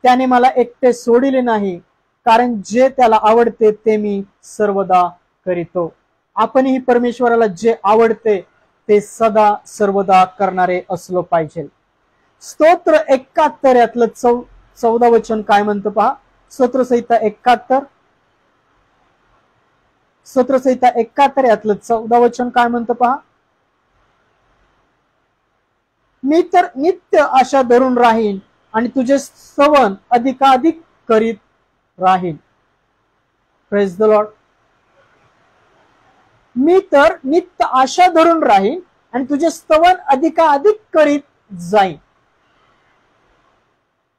त्याने मला एकटे सोडिले नाही, कारण जे त्याला आवडते ते मी सर्वदा करीतो. आपणही परमेश्वराला जे आवडते ते सदा सर्वदा करणारे असलो पाहिजे. स्तोत्र 71 यातलं 14 वचन काय म्हणतं पहा. स्तोत्रसंहिता 71, स्तोत्रसंहिता 71 यातलं 14 वचन काय म्हणतं पहा. मी तर नित्य आशा धरून राहीन आणि तुझे स्तवन अधिकाधिक करीत राहीन. Praise the Lord. मी तर नित्य आशा धरून राहीन आणि तुझे स्तवन अधिकाधिक करीत जाईन.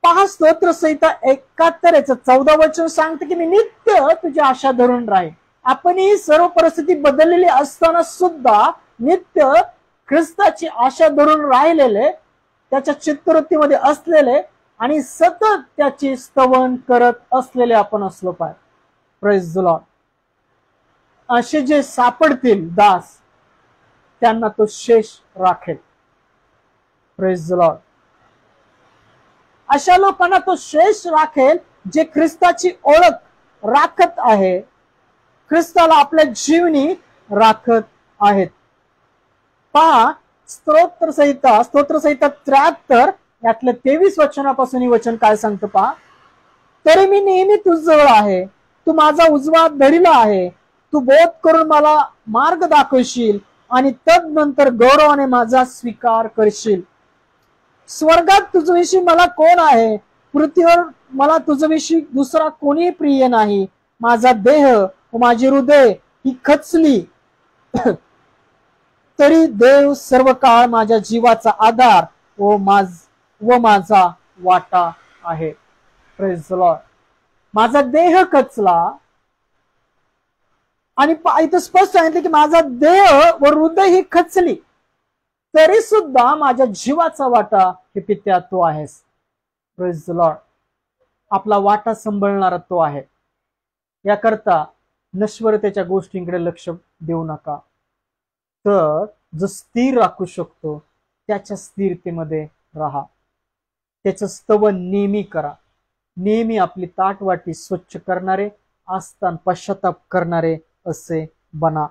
पहा, स्तोत्रसंहिता 71 याचं 14 वचन सांगते की मी नित्य तुझी आशा धरून राहीन. आपणही सर्व परिस्थिती बदललेली असताना सुद्धा नित्य ख्रिस्ताची आशा धरून राहिलेले, त्याच्या चित्तवृत्तीमध्ये असलेले आणि सतत त्याची स्तवन करत असलेले आपण असलो पाहिजे. Praise the Lord. असे जे सापडतील दास, त्यांना तो शेष राखेल. Praise the Lord. अशा लोकांना तो शेष राखेल जे ख्रिस्ताची ओळख राखत आहे, ख्रिस्ताला आपल्या जीवनी राखत आहेत. पहा, स्तोत्रसंहिता 73 यातलं 23 वचनापासून हे वचन काय सांगतं पहा. तरी मी नेहमी तुझजवळ आहे, तू माझा उजवा धरिला आहे. तू बोध करून मला मार्ग दाखवशील आणि तदनंतर गौरवाने माझा स्वीकार करशील. स्वर्गात तुझ्याविषयी मला कोण आहे, पृथ्वीवर मला तुझ्याविषयी दुसरा कोणी प्रिय नाही. माझा देह व माझी हृदय ही खचली, तरी देव सर्व काळ माझ्या जीवाचा आधार व माझा वाटा आहे. Praise the Lord. माझा देह खचला आणि इथं स्पष्ट सांगितलं की माझा देह व हृदय ही खचली, तरी सुद्धा माझ्या जीवाचा वाटा हे पित्या तो आहेस. Praise the Lord. आपला वाटा सांभाळणारा तो आहे. याकरता नश्वरतेच्या गोष्टींकडे लक्ष देऊ नका, तर जो स्थिर राखू शकतो त्याच्या स्थिरतेमध्ये राहा. त्याचं स्तवन नेहमी करा. नेहमी आपली ताटवाटी स्वच्छ करणारे, आस्थान पश्चाताप करणारे असे बना.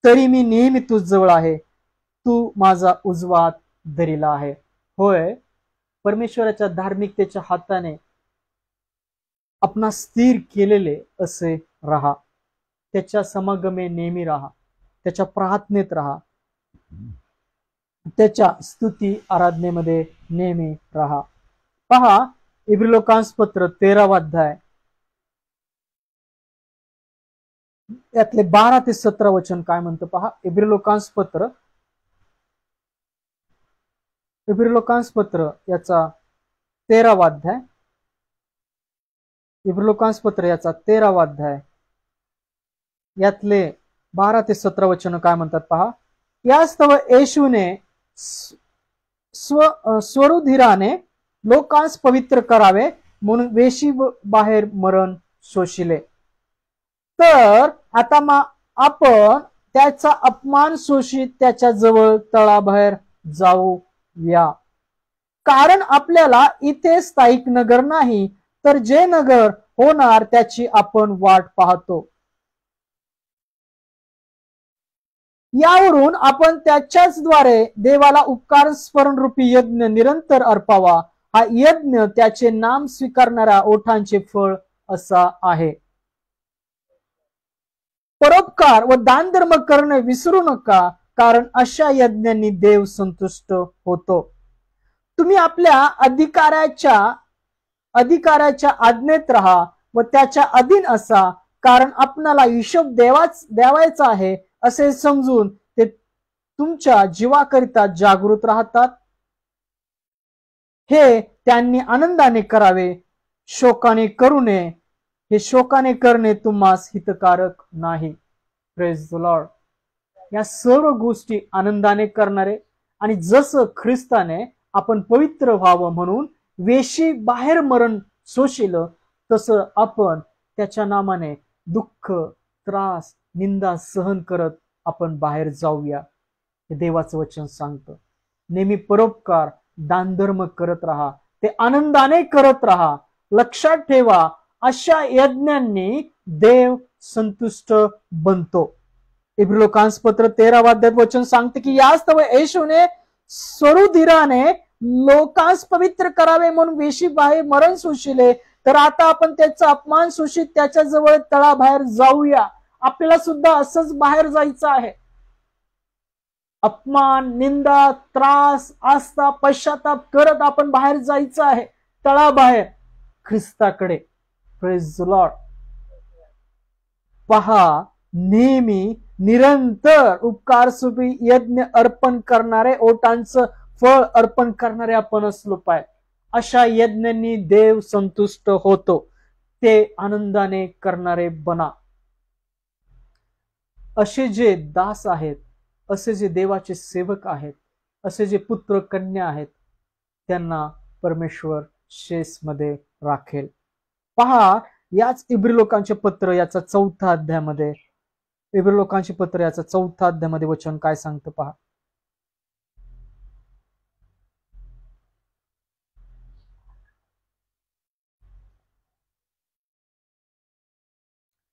तरी मी नेहमी तुझजवळ आहे, तू माझा उजवा हात धरिला आहे. होय, परमेश्वराच्या धार्मिकतेच्या हाताने आपणा स्थिर केलेले असे राहा. त्याच्या समागमे नेहमी राहा, त्याच्या प्रार्थनेत राहा, त्याच्या स्तुती आराधनेमध्ये नेहमी राहा. पहा, इब्रिलोकांस पत्र 13वा अध्याय यातले 12 ते 17 वचन काय म्हणतं पहा. इब्रिलोकांस पत्र याचा 13वा अध्याय, इब्रिलोकांस पत्र याचा 13वा अध्याय यातले 12 ते 17 वचन काय म्हणतात पहा. यास्तव येशूने स्वरुधिराने लोकांस पवित्र करावे म्हणून वेशी बाहेर मरण शोषिले. तर आता आपण त्याचा अपमान शोषित त्याच्या जवळ तळाबाहेर जाऊया. कारण आपल्याला इथे स्थायिक नगर नाही, तर जे नगर होणार त्याची आपण वाट पाहतो. यावरून आपण त्याच्याच द्वारे देवाला उपकार स्मरण रूपी यज्ञ निरंतर अर्पावा. हा यज्ञ त्याचे नाम स्वीकारणाऱ्या ओठांचे फळ असा आहे. परोपकार व दानधर्म करणे विसरू नका, कारण अशा यज्ञांनी देव संतुष्ट होतो. तुम्ही आपल्या अधिकाऱ्याच्या आज्ञेत राहा व त्याच्या अधीन असा, कारण आपणाला हिशोब द्यावायचा आहे असे समजून ते तुमच्या जीवाकरिता जागृत राहतात. हे त्यांनी आनंदाने करावे, शोकाने करू नये. हे शोकाने करणे तुम्हास हितकारक नाही. Praise the lord. या सर्व गोष्टी आनंदाने करणारे आणि जसं ख्रिस्ताने आपण पवित्र व्हावं म्हणून वेशी बाहेर मरण शोषिलं, तसं आपण त्याच्या नामाने दुःख, त्रास, निंदा सहन करत आपण बाहेर जाऊया. हे देवाचं वचन सांगतं. नेहमी परोपकार, दानधर्म करत राहा, ते आनंदाने करत राहा. लक्षात ठेवा, अशा यज्ञांनी देव संतुष्ट बनतो. इब्रिलोकांस पत्र 13वा अध्याय वचन सांगते की यास्तव येशूने स्वरुधिराने लोकांस पवित्र करावे म्हणून वेशी बाहेर मरण शोषिले. तर आता आपण त्याचा अपमान शोषित त्याच्या जवळ तळाबाहेर जाऊया. आपल्याला सुद्धा असंच बाहेर जायचं आहे. अपमान, निंदा, त्रास, आस्था, पश्चाताप करत आपण बाहेर जायचं आहे, तळाबाहेर ख्रिस्ताकडे. Praise the lord. पहा, नेहमी निरंतर उपकारसूपी यज्ञ अर्पण करणारे, ओटांचं फळ अर्पण करणारे आपण असलो पाहिजे. अशा यज्ञांनी देव संतुष्ट होतो. ते आनंदाने करणारे बना. असे जे दास आहेत, असे जे देवाचे सेवक आहेत, असे जे पुत्र कन्या आहेत, त्यांना परमेश्वर शेषमध्ये राखेल. पहा, याच इब्रिलोकांचे पत्र याचा 4था अध्यायामध्ये, इब्रिलोकांचे पत्र याचा 4था अध्यायामध्ये वचन काय सांगतं पहा.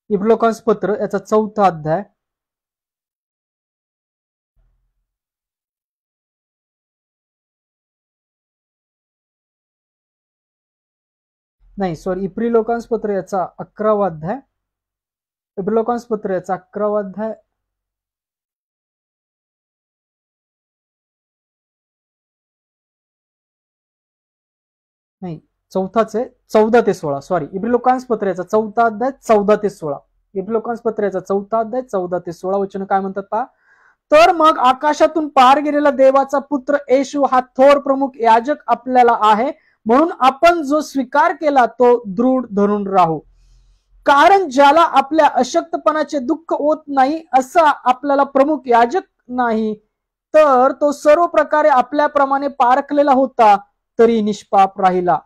इब्रिलोकांस पत्र याचा 4था अध्याय नाही, सॉरी, इब्रिलोकांस पत्र याचा 11वा अध्याय, इब्रिलोकांस पत्र याचा 11वा अध्याय नाही, 4थाच आहे, 14 ते 16. सॉरी, इब्रिलोकांस पत्र याचा 4था अध्याय 14 ते 16. इब्रिलोकांस पत्र याचा 4था अध्याय 14 ते 16 वचन काय म्हणतात पहा. तर मग आकाशातून पार गेलेला देवाचा पुत्र येशू हा थोर प्रमुख याजक आपल्याला आहे, म्हणून आपण जो स्वीकार केला तो दृढ धरून राहू. कारण ज्याला आपल्या अशक्तपणाचे दुःख होत नाही असा आपल्याला प्रमुख याजक नाही, तर तो सर्व प्रकारे आपल्याप्रमाणे पारखलेला होता तरी निष्पाप राहिला.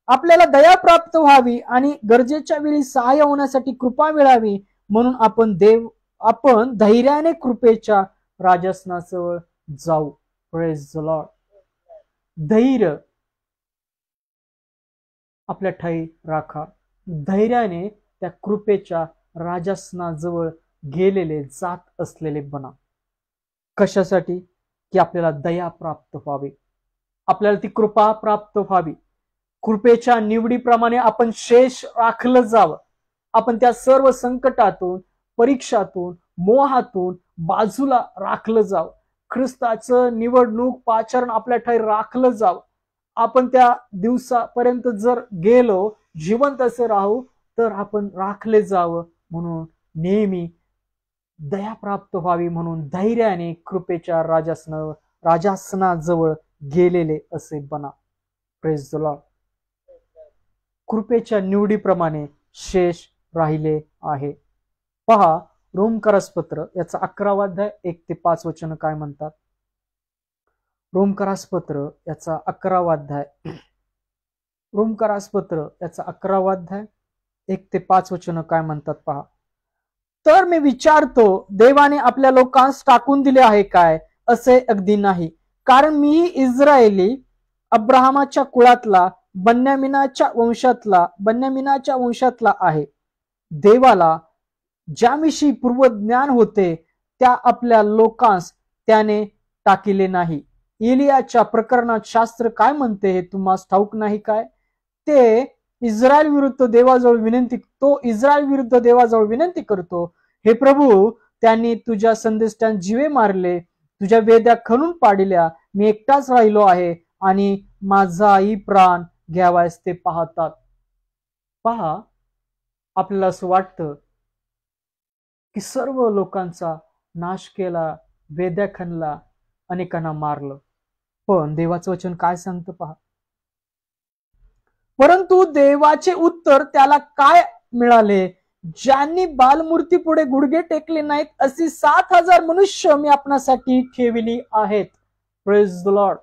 आपल्याला दया प्राप्त व्हावी आणि गरजेच्या वेळी सहाय्य होण्यासाठी कृपा मिळावी म्हणून आपण धैर्याने कृपेच्या राजसनाजवळ जाऊ. Praise the Lord. धैर्य आपल्या ठाई राखा. धैर्याने त्या कृपेच्या राजासनाजवळ गेलेले जात असलेले बना. कशासाठी? की आपल्याला दया प्राप्त व्हावी, आपल्याला ती कृपा प्राप्त व्हावी. कृपेच्या निवडीप्रमाणे आपण शेष राखलं जावं. आपण त्या सर्व संकटातून, परीक्षातून, मोहातून बाजूला राखलं जावं. ख्रिस्ताचं निवडणूक पाचारण आपल्या ठाई राखलं जावं. आपण त्या दिवसापर्यंत जर गेलो, जिवंत असे राहू, तर आपण राखले जावं म्हणून नेहमी दया प्राप्त व्हावी म्हणून धैर्याने कृपेच्या राजासनाजवळ गेलेले असे बना. Praise the lord. कृपेच्या निवडीप्रमाणे शेष राहिले आहे. पहा, रोमकरासपत्र याचा 11वा अध्याय 1 ते 5 वचन काय म्हणतात. रोमकरासपत्र याचा 11वा अध्याय 1 ते 5 वचन काय म्हणतात पहा. तर मी विचारतो, देवाने आपल्या लोकांस टाकून दिले आहे काय? असे अगदी नाही. कारण मी इस्रायली, अब्राहमाच्या कुळातला, बन्यामिनाच्या वंशातला आहे. देवाला ज्याविषयी पूर्वज्ञान होते त्या आपल्या लोकांस त्याने टाकिले नाही. एलियाच्या प्रकरणात शास्त्र काय म्हणते हे तुम्हाला ठाऊक नाही काय? तो इस्रायल विरुद्ध देवाजवळ विनंती करतो, हे प्रभू, त्यांनी तुझ्या संदेष्टांत जीवे मारले, तुझ्या वेद्या खणून पाडल्या, मी एकटाच राहिलो आहे आणि माझाही प्राण घ्यावायस ते पाहतात. पहा, आपल्याला असं वाटतं की सर्व लोकांचा नाश केला, वेद्या खणला, अनेकांना मारलं. पण देवाचं वचन काय सांगतं पहा. परंतु देवाचे उत्तर त्याला काय मिळाले? ज्यांनी बालमूर्ती पुढे गुडघे टेकले नाहीत अशी 7,000 मनुष्य मी आपणासाठी ठेवली आहेत. Praise the Lord.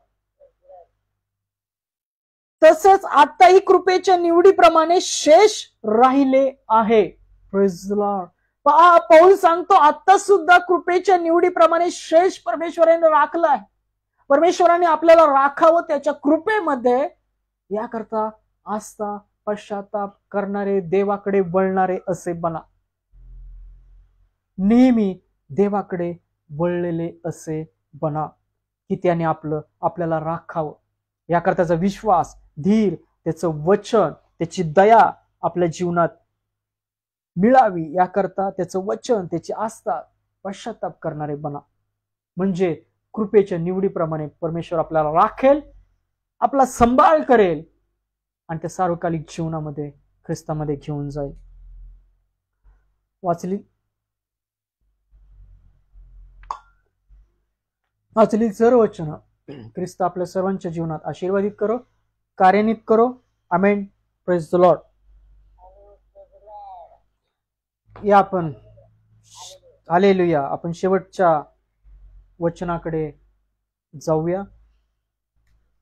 तसेच आताही कृपेच्या निवडीप्रमाणे शेष राहिले आहे. Praise the Lord. पौल सांगतो, आता सुद्धा कृपेच्या निवडीप्रमाणे शेष परमेश्वराने राखला आहे. परमेश्वराने आपल्याला राखावं त्याच्या कृपेमध्ये, याकरता आस्था, पश्चाताप करणारे, देवाकडे वळणारे असे बना. नेहमी देवाकडे वळलेले असे बना की त्याने आपल्याला राखावं. याकरताचा विश्वास, धीर, त्याचं वचन, त्याची दया आपल्या जीवनात मिळावी, याकरता त्याचं वचन, त्याची आस्था, पश्चाताप करणारे बना. म्हणजे कृपेच्या निवडीप्रमाणे परमेश्वर आपल्याला राखेल, आपला सांभाळ करेल आणि त्या सार्वकालिक जीवनामध्ये ख्रिस्तामध्ये घेऊन जाईल. वाचली सर्व वचन ख्रिस्त आपल्या सर्वांच्या जीवनात आशीर्वादित करो, कार्यान्वित करो. आमेन. Praise the lord. या आपण हालेलुया, आपण शेवटच्या वचनाकडे जाऊया,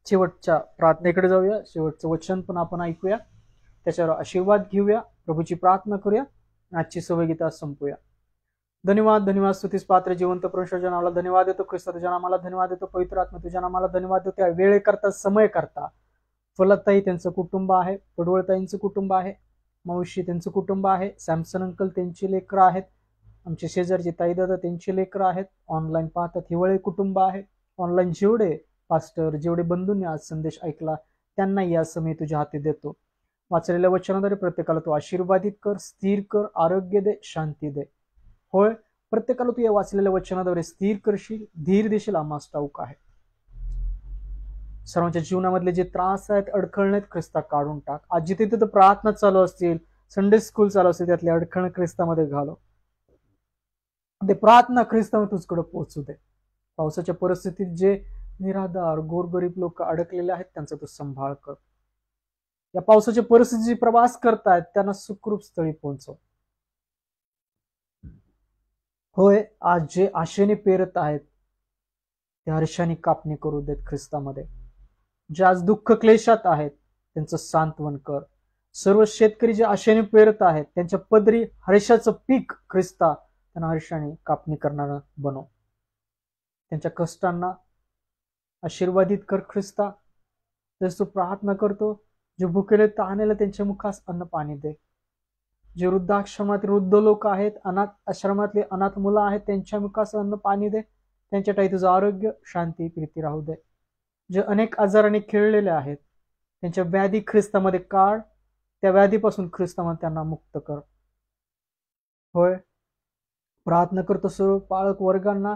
शेवटच्या प्रार्थनेकडे जाऊया. शेवटचं वचन पण आपण ऐकूया, त्याच्यावर आशीर्वाद घेऊया, प्रभूची प्रार्थना करूया, आजची सवयगीता संपूया. धन्यवाद, धन्यवाद. स्तुतीस पात्र जिवंत परमेश्वराच्या नावाला धन्यवाद देतो. ख्रिस्त तुझ्या नामाला धन्यवाद देतो. पवित्र आत्मा तुझ्या नामाला धन्यवाद देतो. त्या वेळेकरता, समय करता फलताई त्यांचं कुटुंब आहे, पडवळताईंचं कुटुंब आहे, मावशी त्यांचं कुटुंब आहे, सॅमसन अंकल त्यांची लेकरं आहेत, आमचे शेजारचे ताईदादा त्यांची लेकरं आहेत, ऑनलाईन पाहतात हिवळे कुटुंब आहे, ऑनलाईन जेवढे पास्टर, जेवढे बंधूंनी आज संदेश ऐकला त्यांना या समय तुझ्या हाती देतो. वाचलेल्या वचनाद्वारे प्रत्येकाला तू आशीर्वादित कर, स्थिर कर, आरोग्य दे, शांती दे. होय, प्रत्येकाला तू या वाचलेल्या वचनाद्वारे स्थिर करशील, धीर देशील, आम्हास ठाऊक आहे. सर्वांच्या जीवनामधले जे त्रास आहेत, अडखळणे आहेत, ख्रिस्ता काढून टाक. आज जिथे तिथे प्रार्थना चालू असतील, संडे स्कूल चालू असतील, त्यातले अडखळ ख्रिस्तामध्ये घालव. ते प्रार्थना ख्रिस्तामध्ये तुझकडे पोहोचू दे. पावसाच्या परिस्थितीत जे निराधार, गोरगरीब लोक अडकलेले आहेत त्यांचा तू सांभाळ कर. या पावसाच्या परिस्थितीची प्रवास करतायत त्यांना सुखरूप स्थळी पोहोचव. होय, आज जे आशेने पेरत आहेत त्या हर्षाने कापणी करू देत ख्रिस्तामध्ये. जे आज दुःख क्लेशात आहेत त्यांचं सांत्वन कर. सर्व शेतकरी जे आशेने पेरत आहेत त्यांच्या पदरी हर्षाचं पीक ख्रिस्ता त्यांना हर्षाने कापणी करणारा बनव. त्यांच्या कष्टांना आशीर्वादित कर ख्रिस्ता. जसं तू प्रार्थना करतो जे भुकेले तहानेला त्यांच्या मुखास अन्न पाणी दे. जे वृद्धाश्रमातील वृद्ध लोक आहेत, अनाथ आश्रमातले अनाथ मुलं आहेत, त्यांच्या मुखास अन्न पाणी दे. त्यांच्या ठाई तुझं आरोग्य, शांती, प्रीती राहू दे. जे अनेक आजाराने खिळलेले आहेत, त्यांच्या व्याधी ख्रिस्तामध्ये काढ. त्या व्याधीपासून ख्रिस्तामध्ये त्यांना मुक्त कर. होय, प्रार्थना करतो सर्व पाळक वर्गांना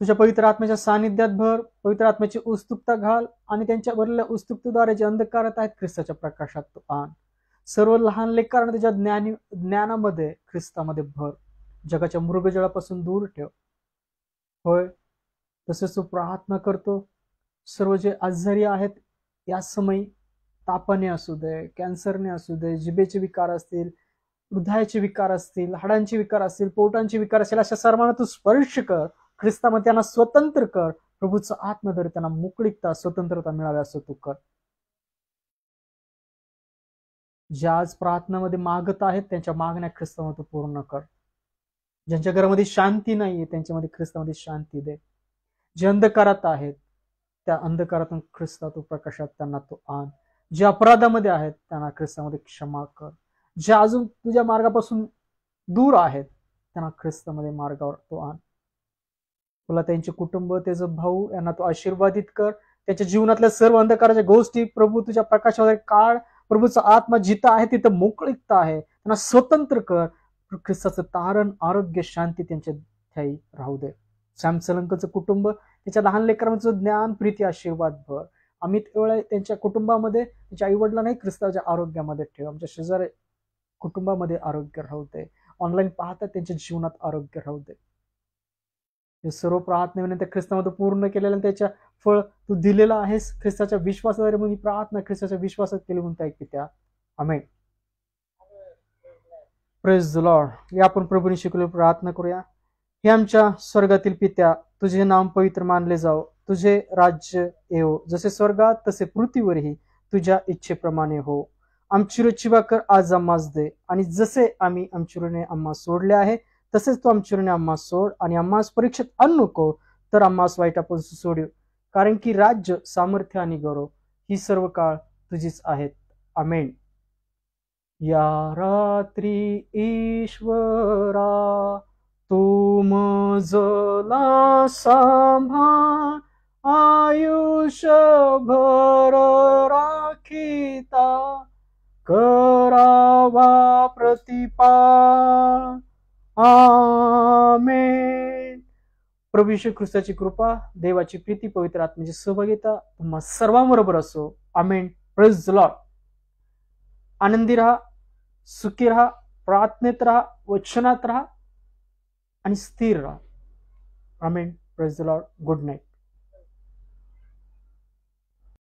तुझ्या पवित्र आत्म्याच्या सानिध्यात भर. पवित्र आत्म्याची उत्सुकता घाल आणि त्यांच्या भरलेल्या उत्सुकतेद्वारे जे अंधकारात आहेत ख्रिस्ताच्या प्रकाशात तो आण. सर्व लहान लेकरांना त्याच्या ज्ञानामध्ये ख्रिस्तामध्ये भर. जगाच्या मृगजळापासून दूर ठेव. होय, तसेच तो प्रार्थना करतो सर्व जे आजारी आहेत या समयी, तापाने असू दे, कॅन्सरने असू दे, जिभेचे विकार असतील, हृदयाचे विकार असतील, हाडांचे विकार असतील, पोटांचे विकार असतील, अशा सर्वांना तू स्पर्श कर. ख्रिस्तामध्ये त्यांना स्वतंत्र कर. प्रभूचं आत्मधर त्यांना मोकळीकता, स्वतंत्रता मिळावी असं तू कर. ज्या आज प्रार्थनामध्ये मागत आहेत त्यांच्या मागण्या ख्रिस्तामध्ये पूर्ण कर. ज्यांच्या घरामध्ये शांती नाहीये त्यांच्यामध्ये ख्रिस्तामध्ये शांती दे. जे अंधकारात आहेत त्या अंधकारातून ख्रिस्ता तू प्रकाशात त्यांना तो आण. जे अपराधामध्ये आहेत त्यांना ख्रिस्तामध्ये क्षमा कर. जे अजून तुझ्या मार्गापासून दूर आहेत त्यांना ख्रिस्तामध्ये मार्गावर तो आण. तुला त्यांचे कुटुंब, त्याचं भाऊ यांना तू आशीर्वादित कर. त्याच्या जीवनातल्या सर्व अंधकाराच्या गोष्टी प्रभू तुझ्या प्रकाशामध्ये काढ. प्रभूचा आत्मा जिथं आहे तिथं मोकळीकता आहे, त्यांना स्वतंत्र कर. ख्रिस्ताचं तारण, आरोग्य, शांती त्यांच्या ठाई राहू दे. श्याम सलंकचं कुटुंब, त्याच्या लहान लेकरांचं ज्ञान, प्रीती, आशीर्वाद भर. अमित एवढे त्यांच्या कुटुंबामध्ये, त्यांच्या आई वडिलांनाही ख्रिस्ताच्या आरोग्यामध्ये ठेव. आमच्या शेजारी कुटुंबामध्ये आरोग्य राहू दे. ऑनलाईन पाहतात त्यांच्या जीवनात आरोग्य राहू दे. हे सर्व प्रार्थना विनंती ख्रिस्तामध्ये पूर्ण केलेल्या त्याच्या फळ तू दिलेला आहेस. ख्रिस्ताच्या विश्वासाद्वारे मी प्रार्थना ख्रिस्ताच्या विश्वासात केली म्हणता की त्या आमेन. Praise the lord. या आपण प्रभूने शिकवलेली प्रार्थना करूया. हे आमच्या स्वर्गातील पित्या, तुझे नाम पवित्र मानले जाओ, तुझे राज्य येवो, जसे स्वर्गात तसे पृथ्वीवरही तुझ्या इच्छेप्रमाणे हो. आमची रोजची भाकर आज आम्हास दे, आणि जसे आम्ही आमची ऋणे आम्हास सोडले आहे तसेच तू आमची ऋणे आम्हास सोड, आणि आम्हास परीक्षेत आणू नको, तर आम्हास वाईटापासून सोडव. कारण की राज्य, सामर्थ्य आणि गौरव ही सर्व काळ तुझीच आहेत. आमेन. या रात्री ईश्वरा तू मजला सांभाळ, आयुष्यभर राखीता करावा प्रतिपाळ. आमेन. प्रभू येशू ख्रिस्ताची कृपा, देवाची प्रीती, पवित्र आत्म्याची सहभागिता तुम्हा सर्वांबरोबर असो. आमेन. Praise the lord. आनंदी राहा, सुखी राहा, प्रार्थनेत राहा, वचनात राहा आणि स्थिर राहा. Amen. Praise the lord. Good night.